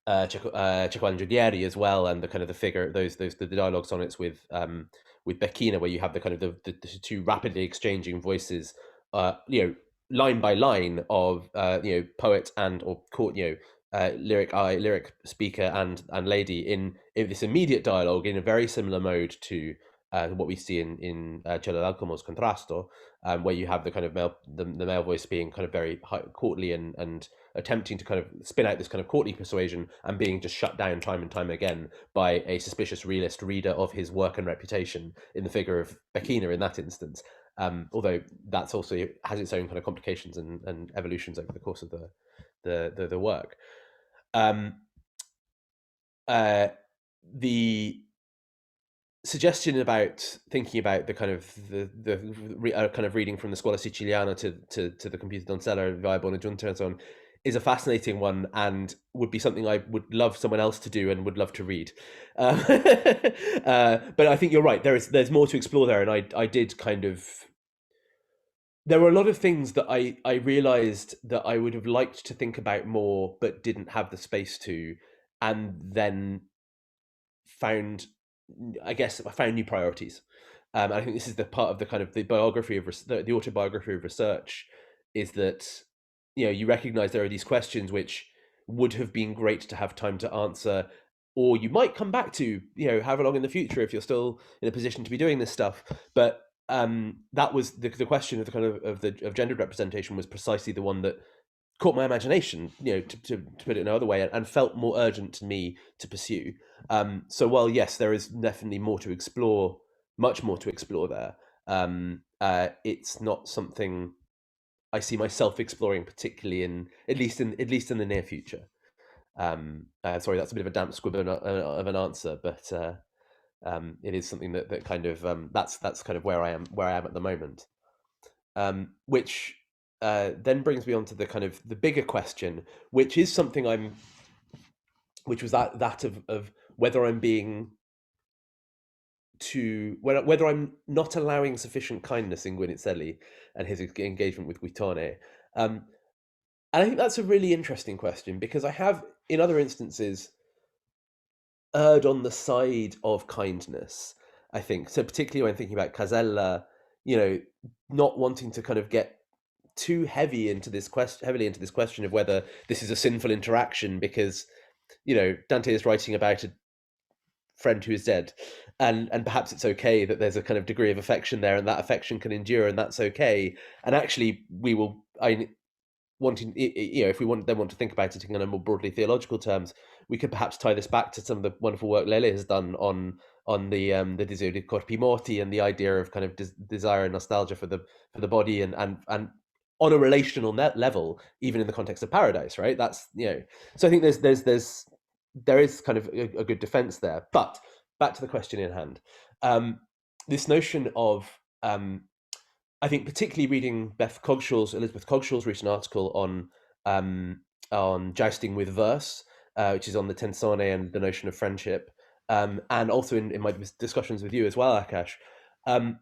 Giudieri as well, and the kind of the figure the dialogue sonnets with Becchina, where you have the kind of the two rapidly exchanging voices, line by line of poet and or court lyric speaker and lady in this immediate dialogue in a very similar mode to what we see in Cielo d'Alcomo's Contrasto, where you have the kind of the male voice being kind of very courtly and attempting to kind of spin out this kind of courtly persuasion, and being just shut down time and time again by a suspicious realist reader of his work and reputation in the figure of Becchina in that instance. Although that's also has its own kind of complications and evolutions over the course of the work. The suggestion about thinking about the kind of the kind of reading from the Scuola Siciliana to the Computer Doncella via Buonaggiunta and so on is a fascinating one, and would be something I would love someone else to do and would love to read. But I think you're right. There's more to explore there, and I did kind of. There were a lot of things that I realized that I would have liked to think about more, but didn't have the space to, and then found new priorities. I think this is the part of the kind of the biography of the autobiography of research, is that you recognize there are these questions which would have been great to have time to answer, or you might come back to, however long in the future if you're still in a position to be doing this stuff. But that was the question of the kind of gendered representation was precisely the one that caught my imagination, to put it no other way, and felt more urgent to me to pursue. So while yes, there is definitely more to explore, much more to explore there, it's not something I see myself exploring particularly at least in the near future. Sorry, that's a bit of a damp squib of an answer, but it is something that kind of that's kind of where I am at the moment, which then brings me on to the kind of the bigger question, which is something which was that of whether I'm being whether I'm not allowing sufficient kindness in Gwynedd and his engagement with Gwytone. And I think that's a really interesting question, because I have, in other instances, erred on the side of kindness, I think. So particularly when thinking about Casella, not wanting to kind of get too heavily into this question of whether this is a sinful interaction, because, Dante is writing about a friend who is dead, and perhaps it's okay that there's a kind of degree of affection there, and that affection can endure, and that's okay. And actually, if we want to think about it in kind of more broadly theological terms, we could perhaps tie this back to some of the wonderful work Mele has done on the Desiderio dei Corpi Morti, and the idea of kind of desire and nostalgia for the body, and on a relational level, even in the context of paradise, right? That's So I think there is kind of a good defense there. But back to the question in hand, this notion of I think particularly reading Elizabeth Cogshaw's recent article on jousting with verse, which is on the tensone and the notion of friendship, and also in my discussions with you as well, Akash, I'm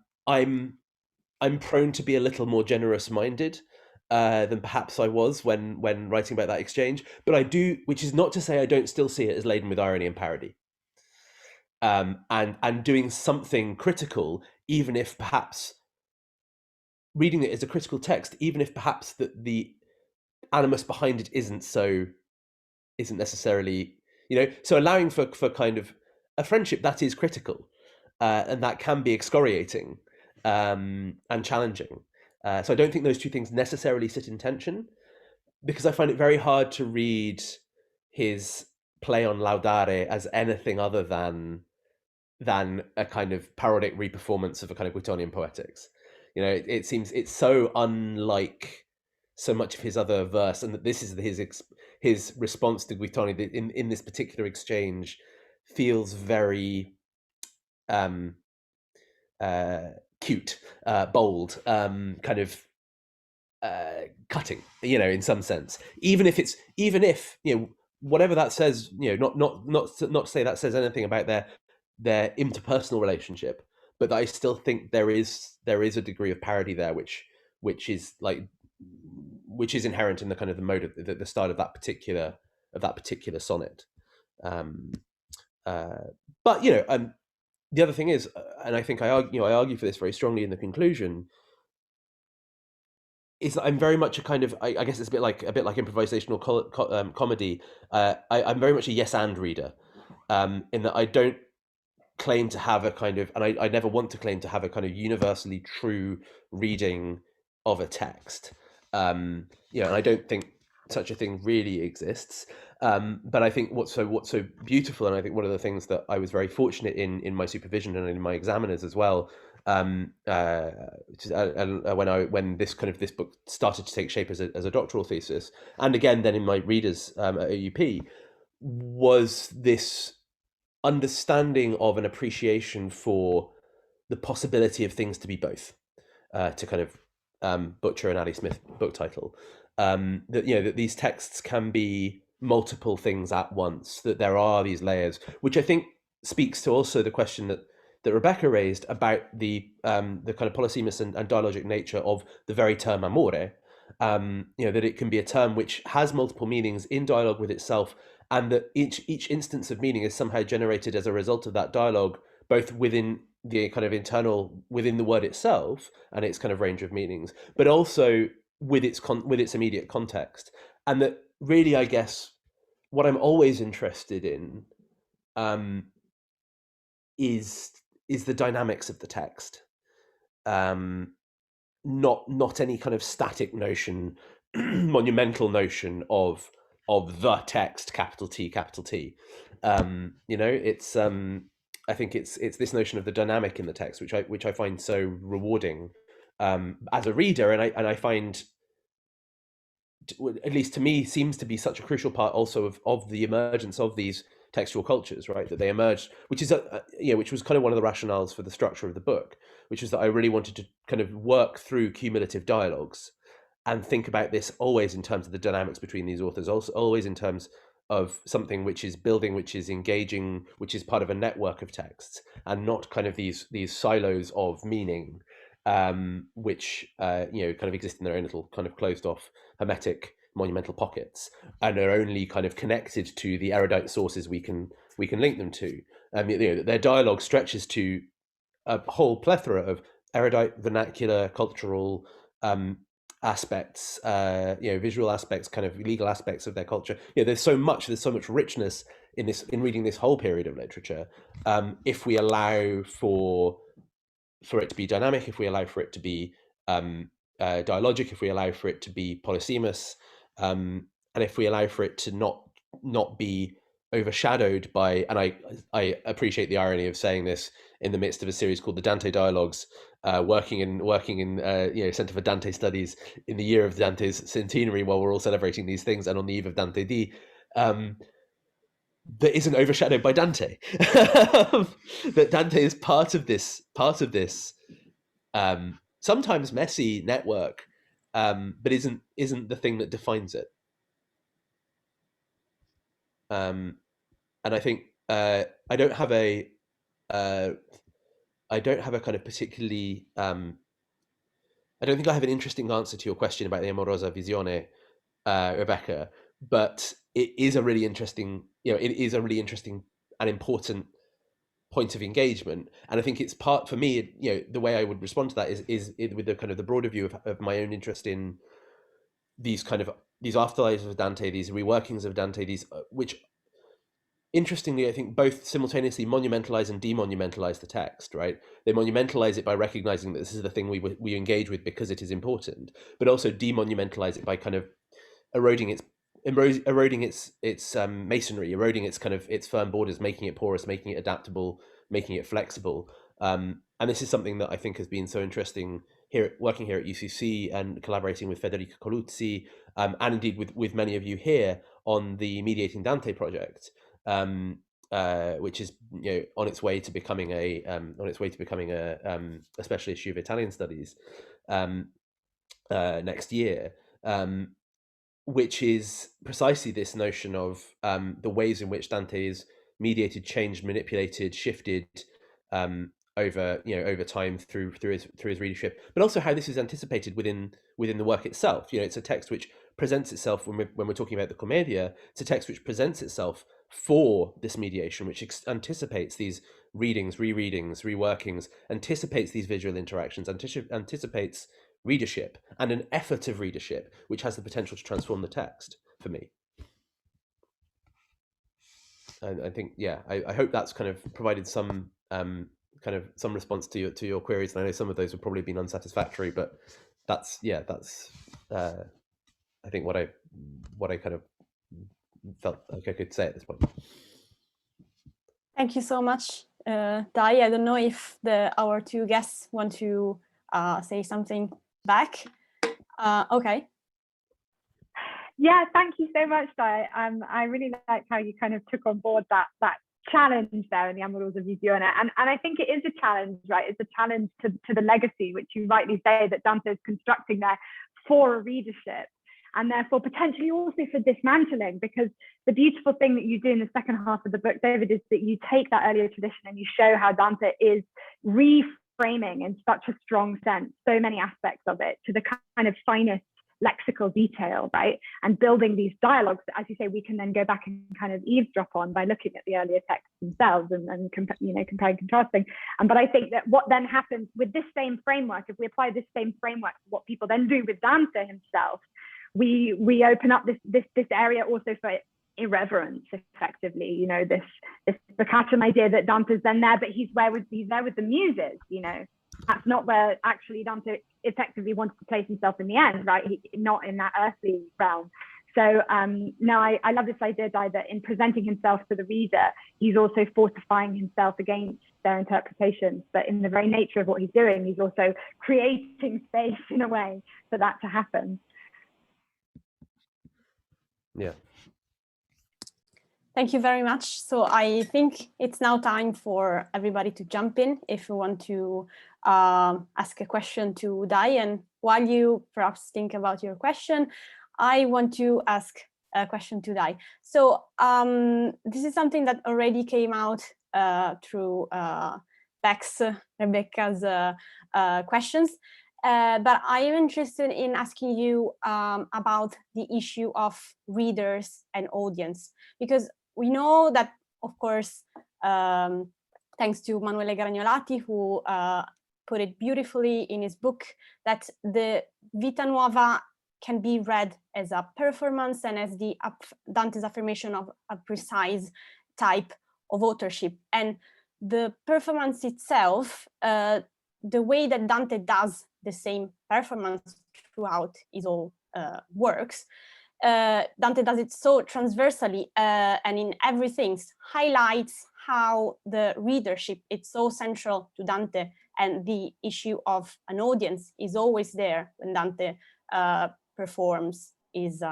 prone to be a little more generous-minded than perhaps I was when writing about that exchange. But I do, which is not to say I don't still see it as laden with irony and parody, and doing something critical, even if perhaps reading it as a critical text, even if perhaps the animus behind it isn't necessarily, so allowing for kind of a friendship that is critical, and that can be excoriating and challenging. So I don't think those two things necessarily sit in tension, because I find it very hard to read his play on laudare as anything other than a kind of parodic reperformance of a kind of Guittonian poetics. It seems it's so unlike so much of his other verse, and that this is his response to Guittone in this particular exchange feels very cute, bold, kind of cutting, in some sense. Even if whatever that says, not to say that says anything about their interpersonal relationship, but I still think there is a degree of parody there, which is inherent in the kind of the mode of the style of that particular sonnet. But the other thing is, and I think I argue for this very strongly in the conclusion, is that I'm very much a kind of, I guess it's a bit like improvisational comedy. I'm very much a yes and reader, in that I don't claim to have a kind of, and I never want to claim to have a kind of universally true reading of a text. And I don't think such a thing really exists. But I think what's so beautiful, and I think one of the things that I was very fortunate in my supervision and in my examiners as well, when this book started to take shape as a doctoral thesis, and again then in my readers at AUP, was this understanding of an appreciation for the possibility of things to be both, to kind of butcher an Ali Smith book title, that that these texts can be multiple things at once, that there are these layers, which I think speaks to also the question that Rebecca raised about the kind of polysemous and dialogic nature of the very term amore, that it can be a term which has multiple meanings in dialogue with itself, and that each instance of meaning is somehow generated as a result of that dialogue, both within the kind of internal, within the word itself and its kind of range of meanings, but also with its immediate context. And that really, I guess, what I'm always interested in is the dynamics of the text, not any kind of static notion, monumental notion of the text, capital T, capital T. You know, it's I think it's this notion of the dynamic in the text, which I find so rewarding as a reader, and I find, at least to me, seems to be such a crucial part also of the emergence of these textual cultures, right? That they emerged, which is which was kind of one of the rationales for the structure of the book, which was that I really wanted to kind of work through cumulative dialogues and think about this always in terms of the dynamics between these authors, also always in terms of something which is building, which is engaging, which is part of a network of texts, and not kind of these silos of meaning, which kind of exist in their own little kind of closed off, hermetic, monumental pockets, and are only kind of connected to the erudite sources we can link them to. Their dialogue stretches to a whole plethora of erudite, vernacular, cultural aspects, visual aspects, kind of legal aspects of their culture. There's so much richness in reading this whole period of literature. If we allow for it to be dynamic, if we allow for it to be dialogic, if we allow for it to be polysemous, and if we allow for it to not be overshadowed by, and I appreciate the irony of saying this in the midst of a series called the Dante Dialogues, working in Centre for Dante Studies in the year of Dante's centenary, while we're all celebrating these things, and on the eve of Dante D, that isn't overshadowed by Dante. That Dante is part of this sometimes messy network, but isn't the thing that defines it. And I think I don't have a kind of particularly I don't think I have an interesting answer to your question about the Amorosa Visione, Rebecca, but it is a really interesting, and important point of engagement. And I think it's part, for me, the way I would respond to that is with the kind of the broader view of my own interest in these afterlives of Dante, these reworkings of Dante, these which interestingly, I think, both simultaneously monumentalize and demonumentalize the text, right? They monumentalize it by recognizing that this is the thing we engage with because it is important, but also demonumentalize it by kind of eroding its masonry, eroding its firm borders, making it porous, making it adaptable, making it flexible. And this is something that I think has been so interesting working here at UCC and collaborating with Federico Coluzzi, and indeed with many of you here on the Mediating Dante project, which is on its way to becoming a special issue of Italian studies next year. Which is precisely this notion of the ways in which Dante is mediated, changed, manipulated, shifted over time through his readership, but also how this is anticipated within the work itself. It's a text which presents itself when we're talking about the Commedia. It's a text which presents itself for this mediation, which anticipates these readings, rereadings, reworkings, anticipates these visual interactions, anticipates readership, and an effort of readership which has the potential to transform the text for me. And I think, I hope that's kind of provided some some response to your queries. And I know some of those have probably been unsatisfactory, but that's I think what I kind of felt like I could say at this point. Thank you so much, Dai. I don't know if our two guests want to say something back. Okay. Yeah, thank you so much, Dai. I really like how you kind of took on board that challenge there in the Amorosa Visione, and I think it is a challenge, right? It's a challenge to the legacy, which you rightly say that Dante is constructing there for a readership, and therefore potentially also for dismantling, because the beautiful thing that you do in the second half of the book, David, is that you take that earlier tradition and you show how Dante is reframing in such a strong sense so many aspects of it to the kind of finest lexical detail, right? And building these dialogues that, as you say, we can then go back and kind of eavesdrop on by looking at the earlier texts themselves and comparing, contrasting. But I think that what then happens with this same framework, if we apply this same framework to what people then do with Dante himself, we open up this area also for irreverence, effectively. You know, this Baccatum idea that Dante's then there, but he's there with the muses. You know, that's not where actually Dante effectively wants to place himself in the end, right? Not in that earthly realm. So no, I love this idea, Di, that in presenting himself to the reader, he's also fortifying himself against their interpretations. But in the very nature of what he's doing, he's also creating space in a way for that to happen. Yeah. Thank you very much. So I think it's now time for everybody to jump in if you want to ask a question to Di. And while you perhaps think about your question, I want to ask a question to Di. So this is something that already came out through Beck's, Rebecca's questions. But I am interested in asking you about the issue of readers and audience, because we know that, of course, thanks to Manuele Gragnolati, who put it beautifully in his book, that the Vita Nuova can be read as a performance and as Dante's affirmation of a precise type of authorship. And the performance itself, the way that Dante does the same performance throughout his all works, Dante does it so transversally and in everything, highlights how the readership is so central to Dante, and the issue of an audience is always there when Dante performs his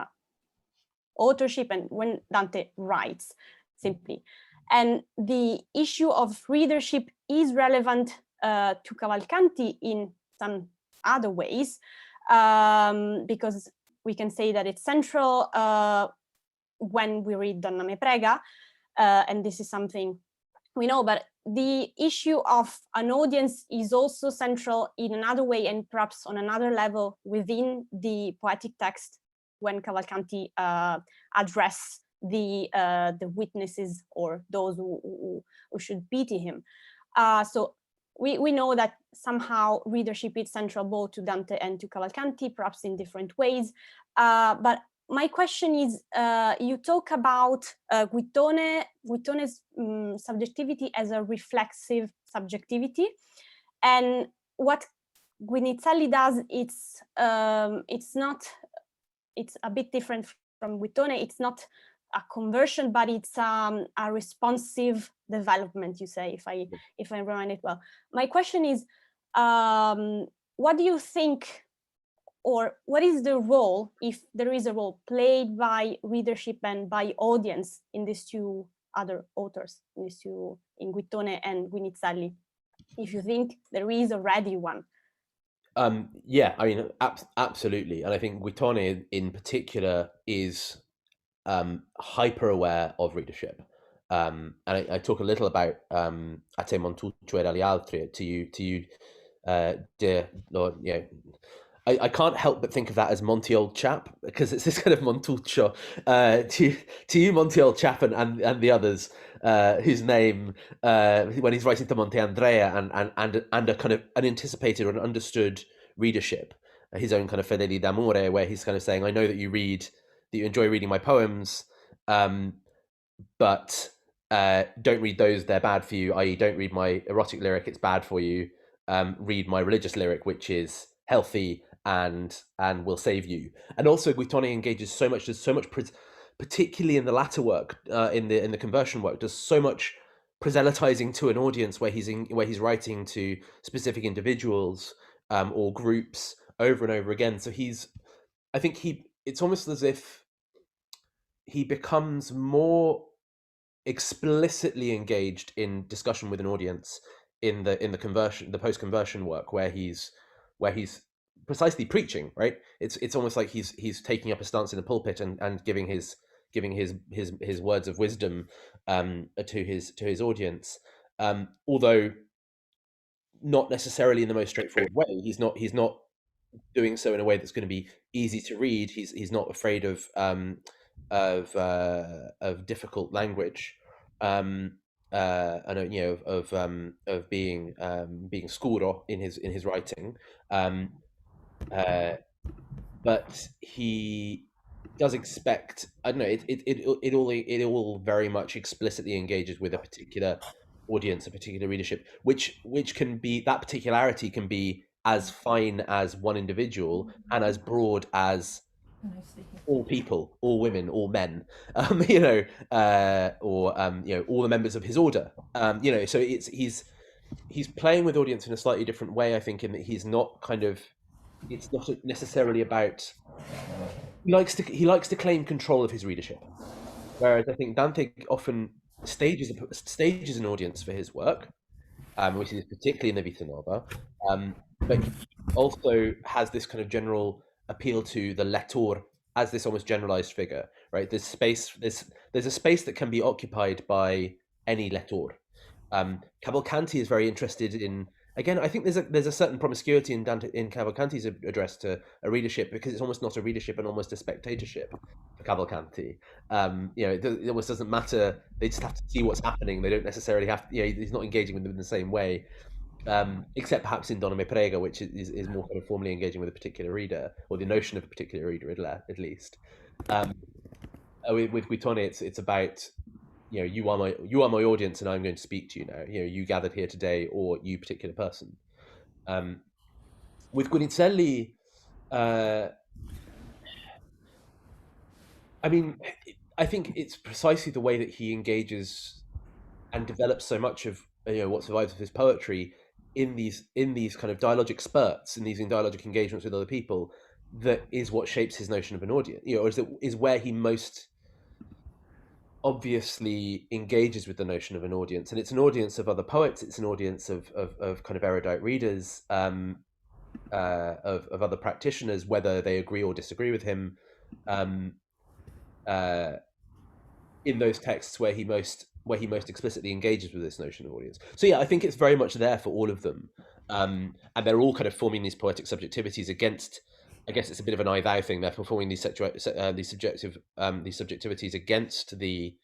authorship and when Dante writes, simply. And the issue of readership is relevant to Cavalcanti in some other ways, because we can say that it's central when we read Donna Me Prega, and this is something we know, but the issue of an audience is also central in another way and perhaps on another level within the poetic text when Cavalcanti address the witnesses or those who should pity him. So we know that somehow readership is central both to Dante and to Cavalcanti, perhaps in different ways. But my question is, you talk about Guittone's subjectivity as a reflexive subjectivity, and what Guinizelli does, it's a bit different from Guittone. It's not a conversion, but it's a responsive development, you say, if I remind it well. My question is, what do you think, or what is the role, if there is a role, played by readership and by audience in these two other authors, in Guittone and Guinizelli, if you think there is already one? Yeah, I mean, absolutely. And I think Guittone in particular is hyper aware of readership. And I talk a little about A te Montuccio ed agli altri to you, dear Lord. You know, I can't help but think of that as Monty Old Chap, because it's this kind of Montuccio to you, Monty Old Chap, and the others whose name when he's writing to Monte Andrea and a kind of an anticipated or an understood readership, his own kind of Fedeli d'amore, where he's kind of saying, I know that you enjoy reading my poems, but don't read those, they're bad for you, i.e. don't read my erotic lyric, it's bad for you. Read my religious lyric, which is healthy and will save you. And also Guittone engages so much, particularly in the latter work, in the conversion work, does so much proselytizing to an audience where he's writing to specific individuals or groups over and over again. So it's almost as if he becomes more explicitly engaged in discussion with an audience in the post-conversion work, where he's precisely preaching, right? It's almost like he's taking up a stance in the pulpit and giving his words of wisdom to his audience, although not necessarily in the most straightforward way. He's not doing so in a way that's going to be easy to read. He's not afraid of difficult language, and of being scuro in his writing, but he does expect, I don't know, it all very much explicitly engages with a particular audience, a particular readership, which can be, that particularity can be as fine as one individual and as broad as all people, all women, all men, you know, or you know, all the members of his order, you know. So he's playing with audience in a slightly different way, I think, in that he's not kind of, it's not necessarily about, he likes to claim control of his readership, whereas I think Dante often stages an audience for his work, which is particularly in the Vita Nova, but he also has this kind of general appeal to the lettor as this almost generalized figure, right? There's a space that can be occupied by any lettor. Cavalcanti is very interested in, again, I think there's a certain promiscuity in Cavalcanti's address to a readership, because it's almost not a readership and almost a spectatorship for Cavalcanti. You know, it almost doesn't matter. They just have to see what's happening. They don't necessarily have to, you know, he's not engaging with them in the same way, except perhaps in Donna Me Prega, which is more kind of formally engaging with a particular reader, or the notion of a particular reader at least. With Guittone, it's about, you know, you are my audience, and I'm going to speak to you now. You know, you gathered here today, or you particular person. With Guinizelli, I mean, I think it's precisely the way that he engages and develops so much of, you know, what survives of his poetry in these kind of dialogic spurts, in these dialogic engagements with other people, that is what shapes his notion of an audience. You know, is where he most obviously engages with the notion of an audience, and it's an audience of other poets, it's an audience of kind of erudite readers, of other practitioners, whether they agree or disagree with him, in those texts where he most explicitly engages with this notion of audience. So yeah, I think it's very much there for all of them, and they're all kind of forming these poetic subjectivities against, I guess it's a bit of an I-thou thing. They're performing these subjectivities against the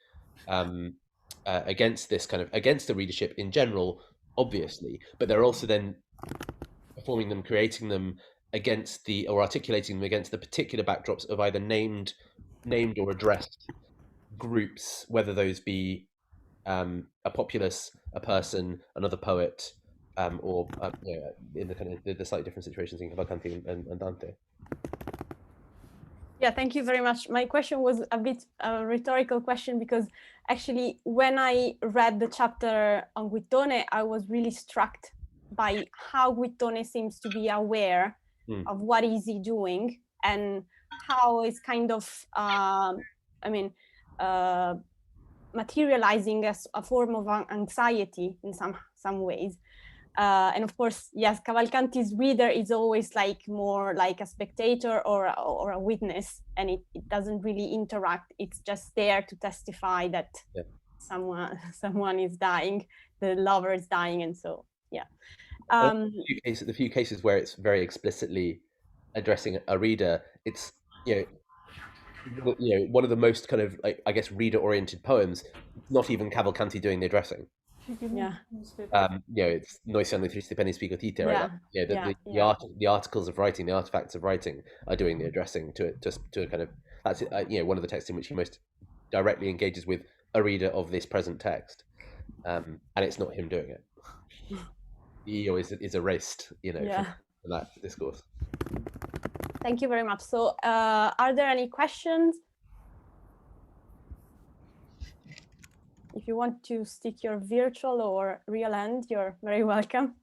against this kind of, against the readership in general, obviously, but they're also then performing them, creating them against the, or articulating them against the particular backdrops of either named or addressed groups, whether those be a populace, a person, another poet, or you know, in the kind of the slightly different situations in Cavalcanti and Dante. Yeah, thank you very much. My question was a bit a rhetorical question, because actually when I read the chapter on Guittone, I was really struck by how Guittone seems to be aware of what is he doing, and how it's kind of, materializing as a form of anxiety in some ways. And of course, yes, Cavalcanti's reader is always like more like a spectator or a witness, and it doesn't really interact. It's just there to testify that someone is dying, the lover is dying, and so yeah. The few cases where it's very explicitly addressing a reader, it's, you know, one of the most kind of, like, I guess, reader-oriented poems. Not even Cavalcanti doing the addressing. Yeah. You know, it's Noi siamo tristi penni spigotite, right? The articles of writing, the artifacts of writing, are doing the addressing to kind of, that's you know, one of the texts in which he most directly engages with a reader of this present text, and it's not him doing it. He always is erased, you know, from that discourse. Thank you very much. So, are there any questions? If you want to stick your virtual or real hand, you're very welcome.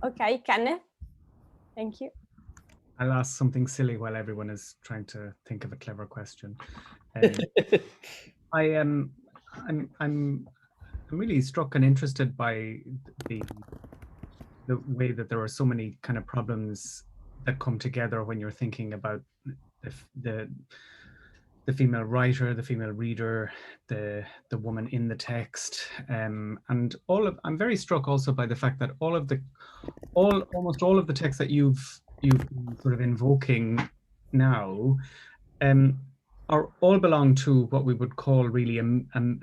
Okay, Kenneth, thank you. I'll ask something silly while everyone is trying to think of a clever question. I'm really struck and interested by the way that there are so many kind of problems that come together when you're thinking about the female writer, the female reader, the woman in the text, and I'm very struck also by the fact that almost all of the texts that you've been sort of invoking now are all belong to what we would call really a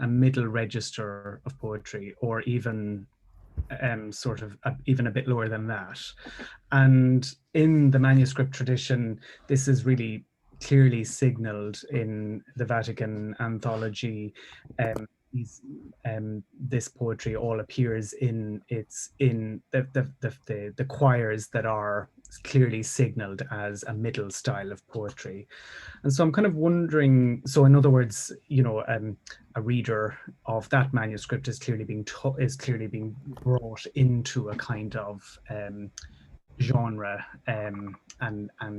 middle register of poetry, or even sort of even a bit lower than that. And in the manuscript tradition, this is really clearly signaled in the Vatican anthology. This poetry all appears in the choirs that are clearly signaled as a middle style of poetry. And so I'm kind of wondering, so in other words, you know, a reader of that manuscript is clearly being brought into a kind of genre and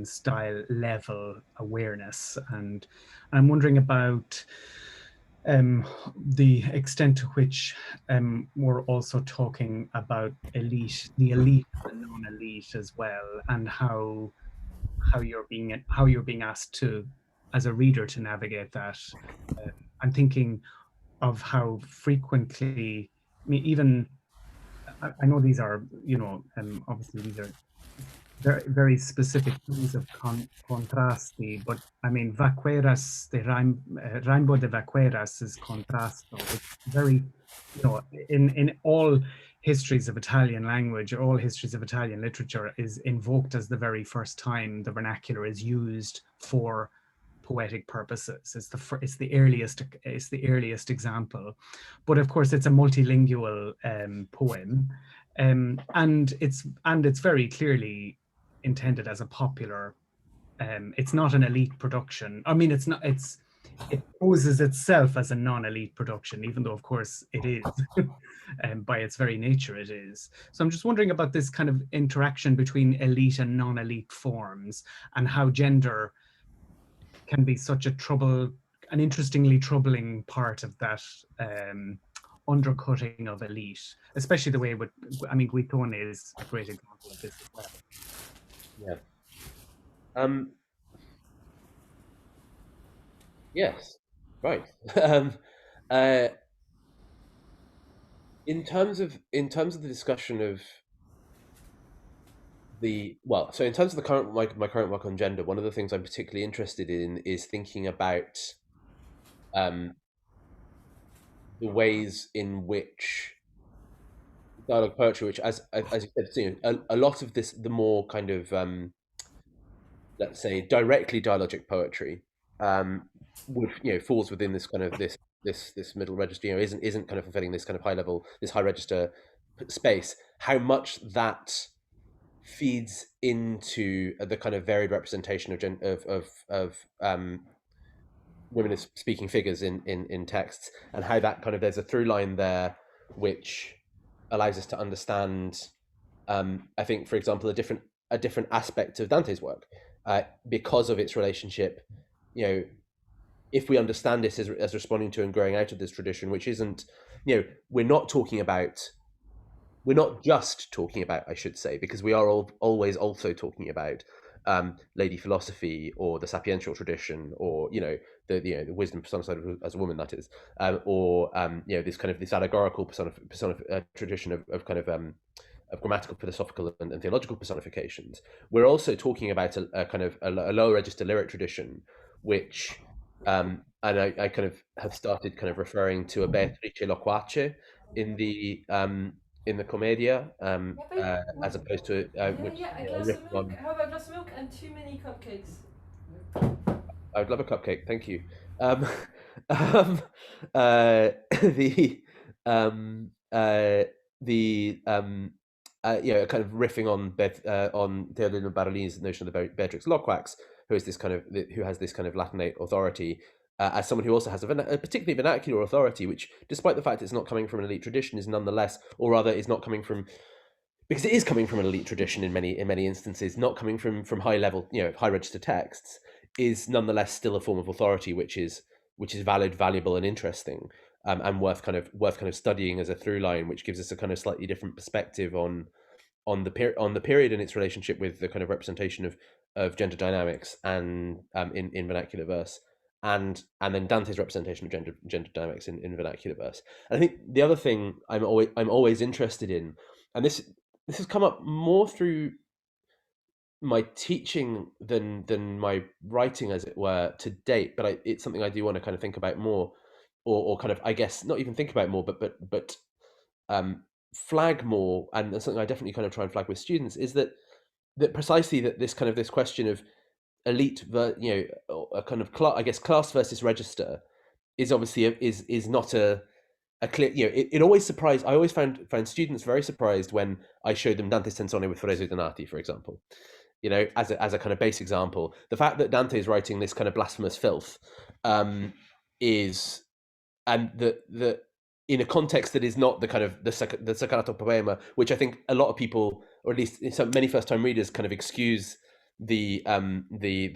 style level awareness. And I'm wondering about the extent to which we're also talking about the elite and the non-elite as well, and how you're being asked to, as a reader, to navigate that. I'm thinking of how frequently, I mean, even I know these are, you know, obviously these are very, very specific things of contrasti, but I mean, vaqueras, the rainbow de vaqueras is contrasto. It's very, you know, in all histories of Italian language, or all histories of Italian literature, is invoked as the very first time the vernacular is used for poetic purposes. It's the earliest example, but of course it's a multilingual poem, and it's very clearly intended as a popular. It's not an elite production. I mean, it's not. It poses itself as a non-elite production, even though, of course, it is. By its very nature, it is. So I'm just wondering about this kind of interaction between elite and non-elite forms, and how gender can be such an interestingly troubling part of that undercutting of elite, especially the way with, I mean, Guitone is a great example of this as well. Yeah. Yes. Right. In terms of the discussion of so in terms of the my current work on gender, one of the things I'm particularly interested in is thinking about the ways in which dialogue poetry, which as you said, you know, a lot of this, the more kind of let's say directly dialogic poetry, would, you know, falls within this kind of this middle register, you know, isn't kind of fulfilling this kind of high level, this high register space. How much that feeds into the kind of varied representation of women as speaking figures in texts, and how that kind of, there's a through line there which allows us to understand, I think, for example, a different aspect of Dante's work, because of its relationship, you know, if we understand this as responding to and growing out of this tradition, which isn't, you know, we're not just talking about, I should say, because we are always also talking about lady philosophy, or the sapiential tradition, or, you know, the wisdom personified as a woman, that is, or you know, this allegorical tradition of kind of grammatical, philosophical, and theological personifications. We're also talking about a kind of a lower register lyric tradition, which and I kind of have started kind of referring to a Beatrice Loquace in the Commedia, as opposed to which, Yeah, a you know, glass of written milk. on. How about a glass of milk and too many cupcakes? I would love a cupcake, thank you. Um, the you know, kind of riffing on Theodorina Barolini's notion of the Beatrix Loquax, who has this kind of Latinate authority, as someone who also has a particularly vernacular authority, which, despite the fact it's not coming from an elite tradition, is nonetheless, or rather, is not coming from, because it is coming from an elite tradition in many instances, not coming from high level, you know, high register texts, is nonetheless still a form of authority which is valid, valuable, and interesting, and worth kind of studying as a through line, which gives us a kind of slightly different perspective on the period and its relationship with the kind of representation of gender dynamics, and in vernacular verse, and then Dante's representation of gender dynamics in vernacular verse. And I think the other thing I'm always interested in, and this has come up more through my teaching than my writing, as it were, to date, but it's something I do want to kind of think about more, or kind of, I guess, not even think about more, but flag more, and something I definitely kind of try and flag with students, is that precisely that this question of elite, a kind of class versus register is obviously is not a clear, it always surprised. I always found students very surprised when I showed them Dante's Tensone with Ferrezo Donati, for example. As a kind of base example, the fact that Dante is writing this kind of blasphemous filth is, and the in a context that is not the kind of the Sacrato Poema, which I think a lot of people, or at least so many first time readers, kind of excuse the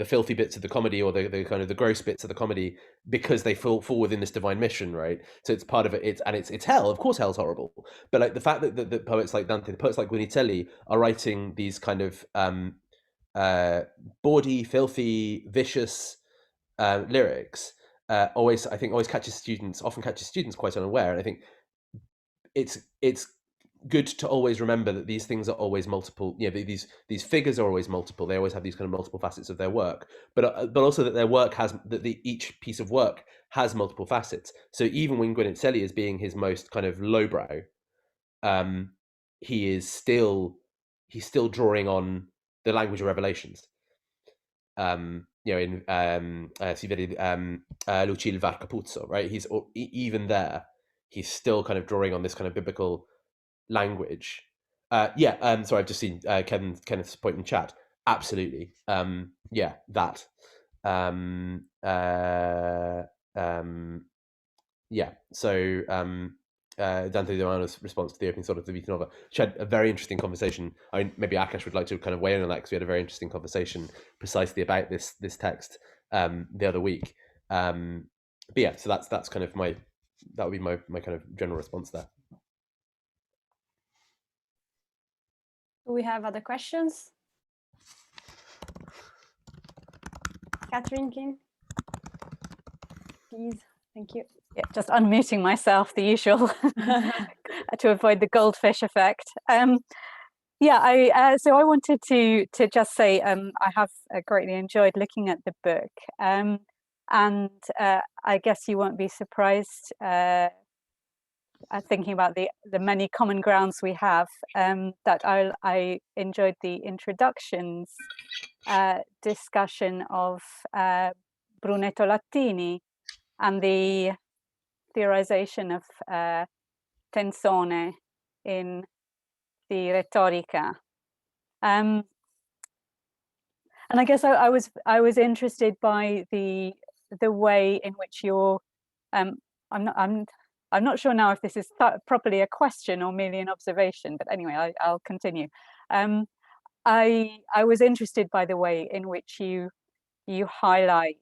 filthy bits of the comedy, or the kind of the gross bits of the comedy, because they fall within this divine mission, right? So it's part of it. It's hell. Of course, hell's horrible. But like the fact that poets like Dante, the poets like Guinizelli, are writing these kind of bawdy, filthy, vicious lyrics, often catches students quite unaware. And I think it's good to always remember that these things are always multiple. These figures are always multiple. They always have these kind of multiple facets of their work, but also that their work has each piece of work has multiple facets. So even when Guinizelli is being his most kind of lowbrow, he's still drawing on the language of revelations. In Si vede Lucille var Capuzzo, right? He's even there. He's still kind of drawing on this kind of biblical language. Sorry, I've just seen Kenneth's point in chat. Absolutely. That. So Dante Di Romano's response to the opening sort of the Vita Nova, which had a very interesting conversation. I mean, maybe Akash would like to kind of weigh in on that, because we had a very interesting conversation precisely about this text the other week. So that's kind of that would be my kind of general response there. Do we have other questions? Catherine King, please. Thank you. Yeah, just unmuting myself, the usual, to avoid the goldfish effect. So I wanted to just say I have greatly enjoyed looking at the book, and I guess you won't be surprised thinking about the many common grounds we have, that I enjoyed the introductions discussion of Brunetto Latini and the theorization of Tensone in the Retorica, and I guess I was interested by the way in which you're. I'm not sure now if this is properly a question or merely an observation, but anyway, I'll continue. I was interested by the way in which you highlight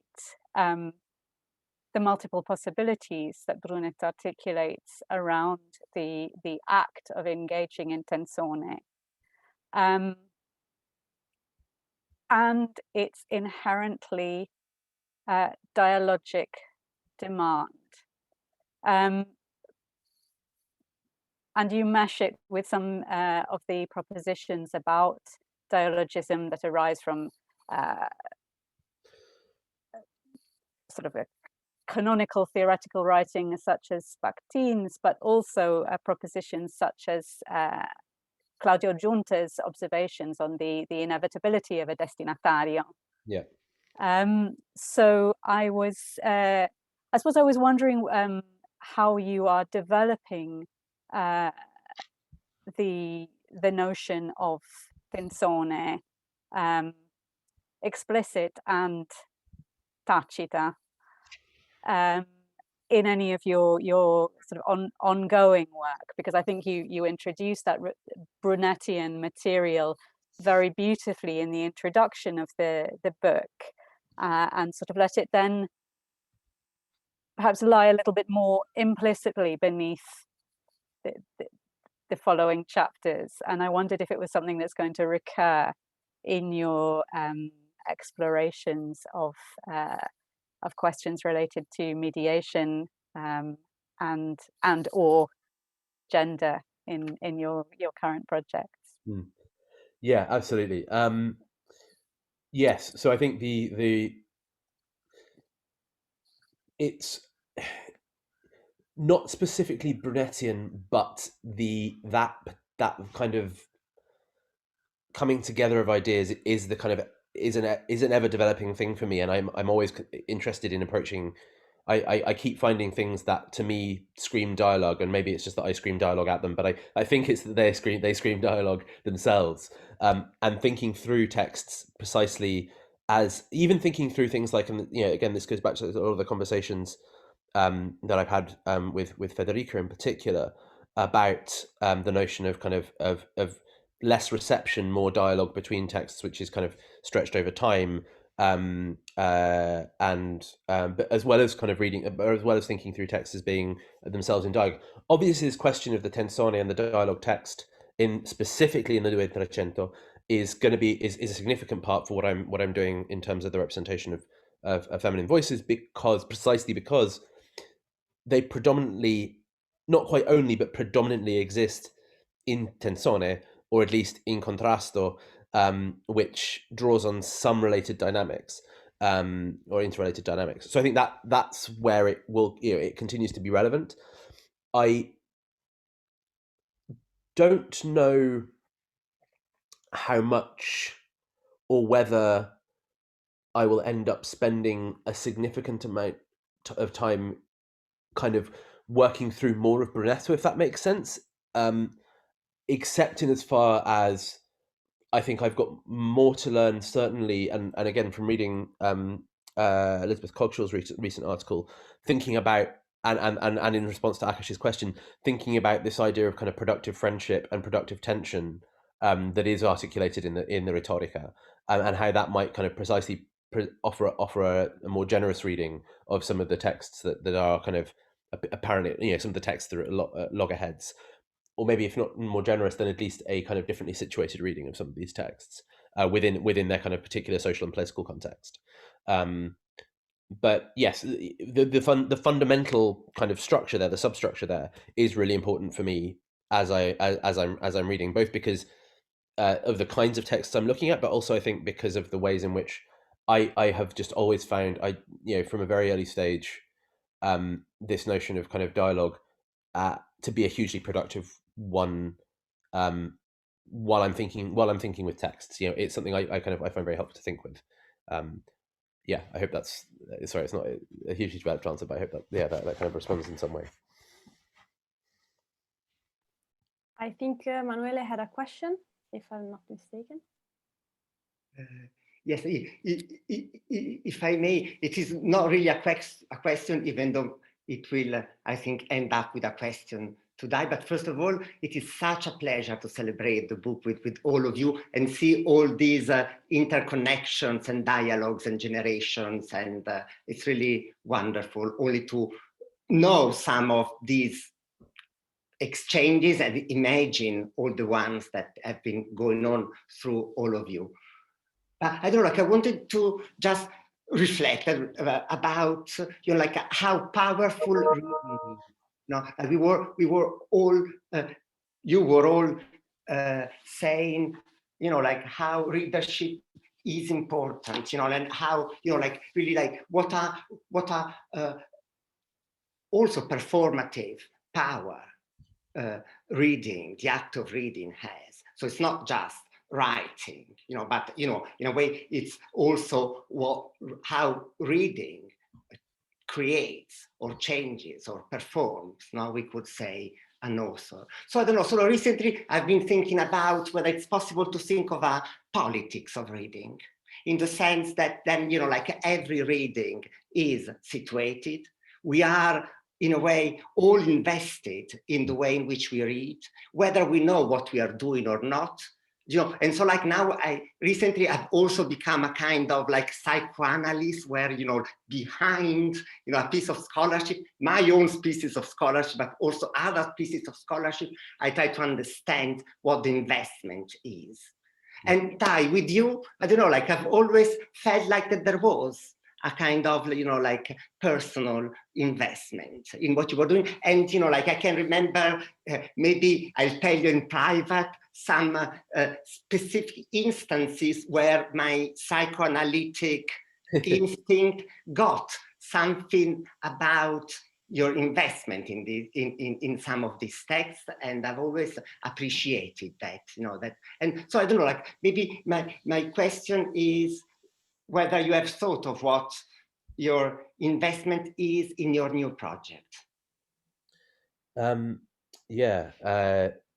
the multiple possibilities that Brunetto articulates around the act of engaging in tensone, and its inherently dialogic demand. And you mesh it with some of the propositions about dialogism that arise from sort of a canonical theoretical writing such as Bakhtin's, but also propositions such as Claudio Giunta's observations on the inevitability of a destinatario. Yeah. So I suppose I was wondering how you are developing the notion of tensone, explicit and tacita, in any of your sort of ongoing work, because I think you introduced that Brunettian material very beautifully in the introduction of the book, and sort of let it then perhaps lie a little bit more implicitly beneath the following chapters. And I wondered if it was something that's going to recur in your explorations of questions related to mediation and or gender in your current projects. Yeah, absolutely. Yes, so I think it's not specifically Brunettian, but that kind of coming together of ideas is the kind of is an ever developing thing for me, and I'm always interested in approaching. I keep finding things that to me scream dialogue, and maybe it's just that I scream dialogue at them, but I think it's that they scream dialogue themselves, and thinking through texts precisely as even thinking through things like, and again this goes back to all of the conversations that I've had with Federica in particular about the notion of kind of less reception, more dialogue between texts, which is kind of stretched over time, but as well as kind of reading, as well as thinking through texts as being themselves in dialogue. Obviously, this question of the tensione and the dialogue text, specifically in the Duecento, is going to be is a significant part for what I'm doing in terms of the representation of feminine voices, precisely because they predominantly, not quite only, but predominantly exist in tensione, or at least in contrasto, which draws on some related dynamics or interrelated dynamics. So I think that's where it will, it continues to be relevant. I don't know how much or whether I will end up spending a significant amount of time kind of working through more of Brunetto, if that makes sense, except in as far as I think I've got more to learn, certainly, and again, from reading Elizabeth Cogshaw's recent article, thinking about, and in response to Akash's question, thinking about this idea of kind of productive friendship and productive tension that is articulated in the Rhetorica, and how that might kind of precisely offer a more generous reading of some of the texts that are kind of apparently, some of the texts that are at loggerheads, or maybe if not more generous, then at least a kind of differently situated reading of some of these texts within their kind of particular social and political context. But yes, the fundamental kind of structure there, the substructure there, is really important for me as I'm reading, both because of the kinds of texts I'm looking at, but also I think because of the ways in which I have just always found, from a very early stage, this notion of kind of dialogue to be a hugely productive one, while I'm thinking with texts. It's something I find very helpful to think with. I hope that's, sorry, it's not a hugely developed answer, but I hope that that kind of responds in some way. I think Manuele had a question, if I'm not mistaken. Yes, if I may, it is not really a question, even though it will, I think, end up with a question today. But first of all, it is such a pleasure to celebrate the book with all of you and see all these interconnections and dialogues and generations. And it's really wonderful only to know some of these exchanges and imagine all the ones that have been going on through all of you. I don't know, I wanted to just reflect about, how powerful reading. We were all, you were all saying, how readership is important, and how, really, what are also performative power reading, the act of reading has. So it's not just writing, but in a way it's also how reading creates or changes or performs, we could say, an author. So I don't know, so recently I've been thinking about whether it's possible to think of a politics of reading, in the sense that then, every reading is situated. We are, in a way, all invested in the way in which we read, whether we know what we are doing or not. And so now recently I've also become a kind of psychoanalyst, where, behind, a piece of scholarship, my own pieces of scholarship, but also other pieces of scholarship, I try to understand what the investment is. And Dai, with you, I don't know, I've always felt that there was a kind of, personal investment in what you were doing. And, I can remember, maybe I'll tell you in private, some specific instances where my psychoanalytic instinct got something about, your investment in in some of these texts, and I've always appreciated that, that. And so I don't know, like maybe my question is whether you have thought of what your investment is in your new project. Yeah,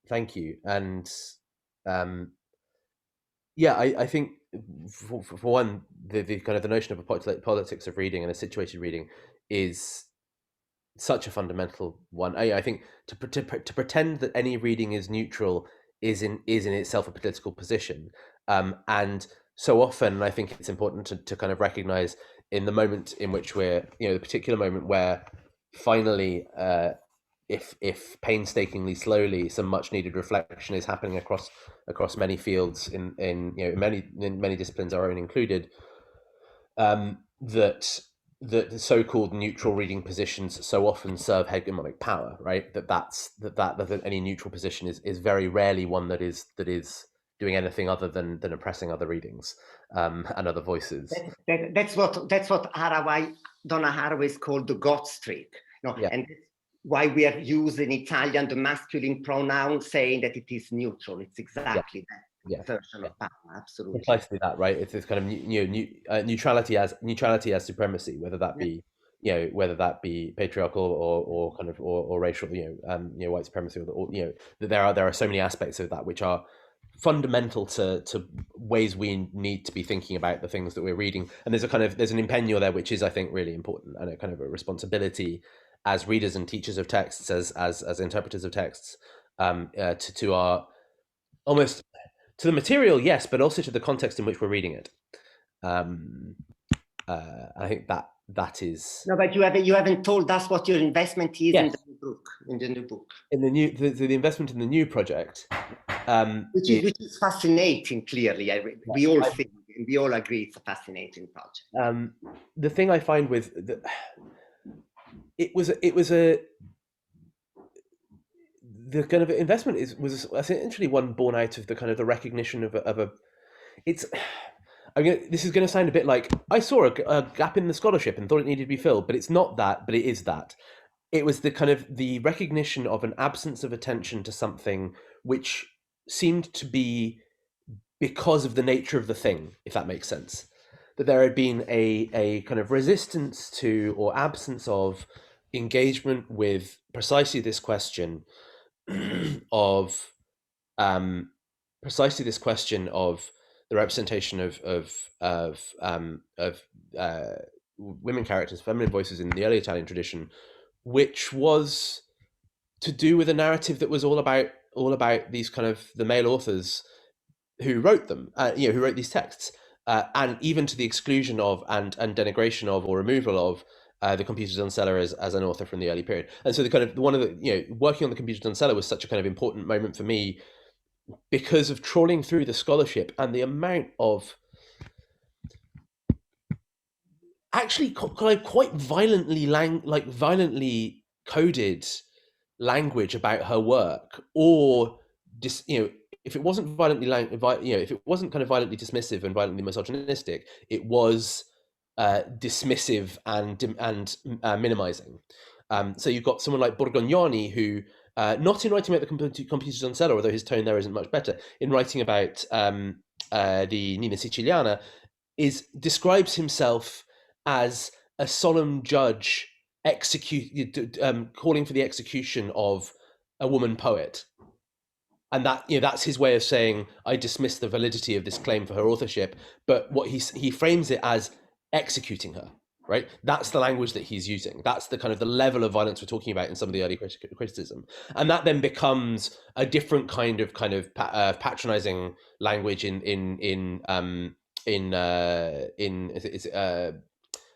thank you. And yeah, I think for one, the kind of the notion of a politics of reading and a situated reading is such a fundamental one. I think to pretend that any reading is neutral is in itself a political position, and so often I think it's important to kind of recognize in the moment in which we're, the particular moment where finally, if painstakingly slowly, some much needed reflection is happening across many fields in many disciplines, our own included, that the so-called neutral reading positions so often serve hegemonic power, right? That any neutral position is very rarely one that is doing anything other than oppressing other readings and other voices. That's what Donna Haraway called the God streak. Yeah. And why we have used in Italian the masculine pronoun, saying that it is neutral. It's exactly that version of power. Absolutely, precisely that, right? It's this kind of neutrality as supremacy, whether that be whether that be patriarchal or kind of or racial, white supremacy, or that there are so many aspects of that which are fundamental to ways we need to be thinking about the things that we're reading. And there's an impenure there which is, I think, really important, and a kind of a responsibility as readers and teachers of texts, as interpreters of texts, to our almost to the material, yes, but also to the context in which we're reading it. I think that is. No, but you haven't told us what your investment is in the new book. In the investment in the new project, which is fascinating. Clearly, we all think, and we all agree, it's a fascinating project. The thing I find with the kind of investment was essentially one born out of the kind of the recognition of a. This is going to sound a bit like I saw a gap in the scholarship and thought it needed to be filled, but it's not that. But it is that. It was the kind of the recognition of an absence of attention to something which seemed to be because of the nature of the thing, if that makes sense. That there had been a kind of resistance to or absence of engagement with precisely this question of the representation of women characters, feminine voices in the early Italian tradition, which was to do with a narrative that was all about these kind of the male authors who wrote them, who wrote these texts, and even to the exclusion of and denigration of or removal of the Computer Donzella as an author from the early period. And so the kind of one of the working on the Computer Donzella was such a kind of important moment for me because of trawling through the scholarship and the amount of actually quite violently coded language about her work, or if it wasn't if it wasn't kind of violently dismissive and violently misogynistic, it was dismissive and minimizing. So you've got someone like Borgognoni who, not in writing about the Computer Donzella, although his tone there isn't much better, in writing about the Nina Siciliana, describes himself as a solemn judge calling for the execution of a woman poet. And that that's his way of saying, I dismiss the validity of this claim for her authorship, but what he frames it as executing her, right? That's the language that he's using. That's the kind of the level of violence we're talking about in some of the early criticism. And that then becomes a different kind of patronizing language in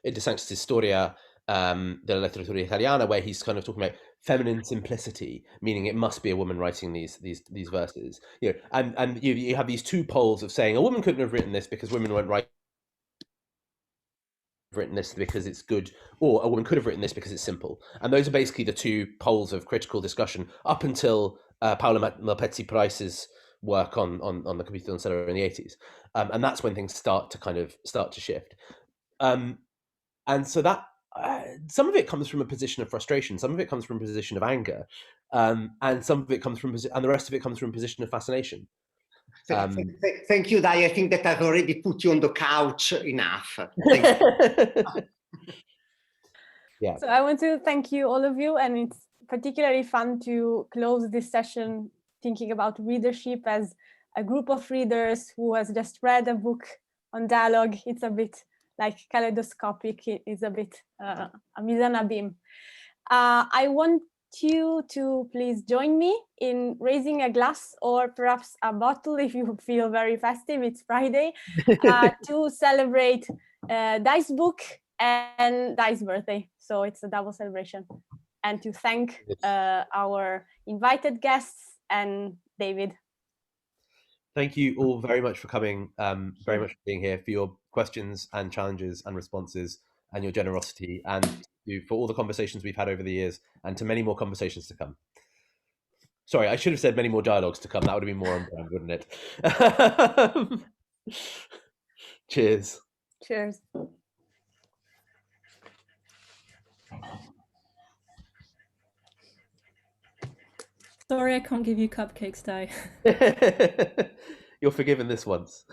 De Sanctis Historia della letteratura italiana, where he's kind of talking about feminine simplicity, meaning it must be a woman writing these verses. And you have these two poles of saying a woman couldn't have written this because women won't write written this because it's good, or a woman could have written this because it's simple. And those are basically the two poles of critical discussion up until Paolo Malpezzi Price's work on the Computer Donzella in the 80s. And that's when things start to shift. And so that some of it comes from a position of frustration, some of it comes from a position of anger, and some of it comes from, and the rest of it comes from a position of fascination. Thank you, Dai. I think that I've already put you on the couch enough. Yeah. So I want to thank you, all of you, and it's particularly fun to close this session thinking about readership as a group of readers who has just read a book on dialogue. It's a bit like kaleidoscopic. It is a bit a mise en abîme. I want you to please join me in raising a glass or perhaps a bottle if you feel very festive. It's Friday to celebrate Dai's book and Dai's birthday. So it's a double celebration. And to thank our invited guests and David. Thank you all very much for coming, very much for being here, for your questions and challenges and responses and your generosity, and for all the conversations we've had over the years, and to many more conversations to come. Sorry, I should have said many more dialogues to come. That would have been more on brand, wouldn't it? Cheers. Cheers. Sorry, I can't give you cupcakes, Dai. You're forgiven this once.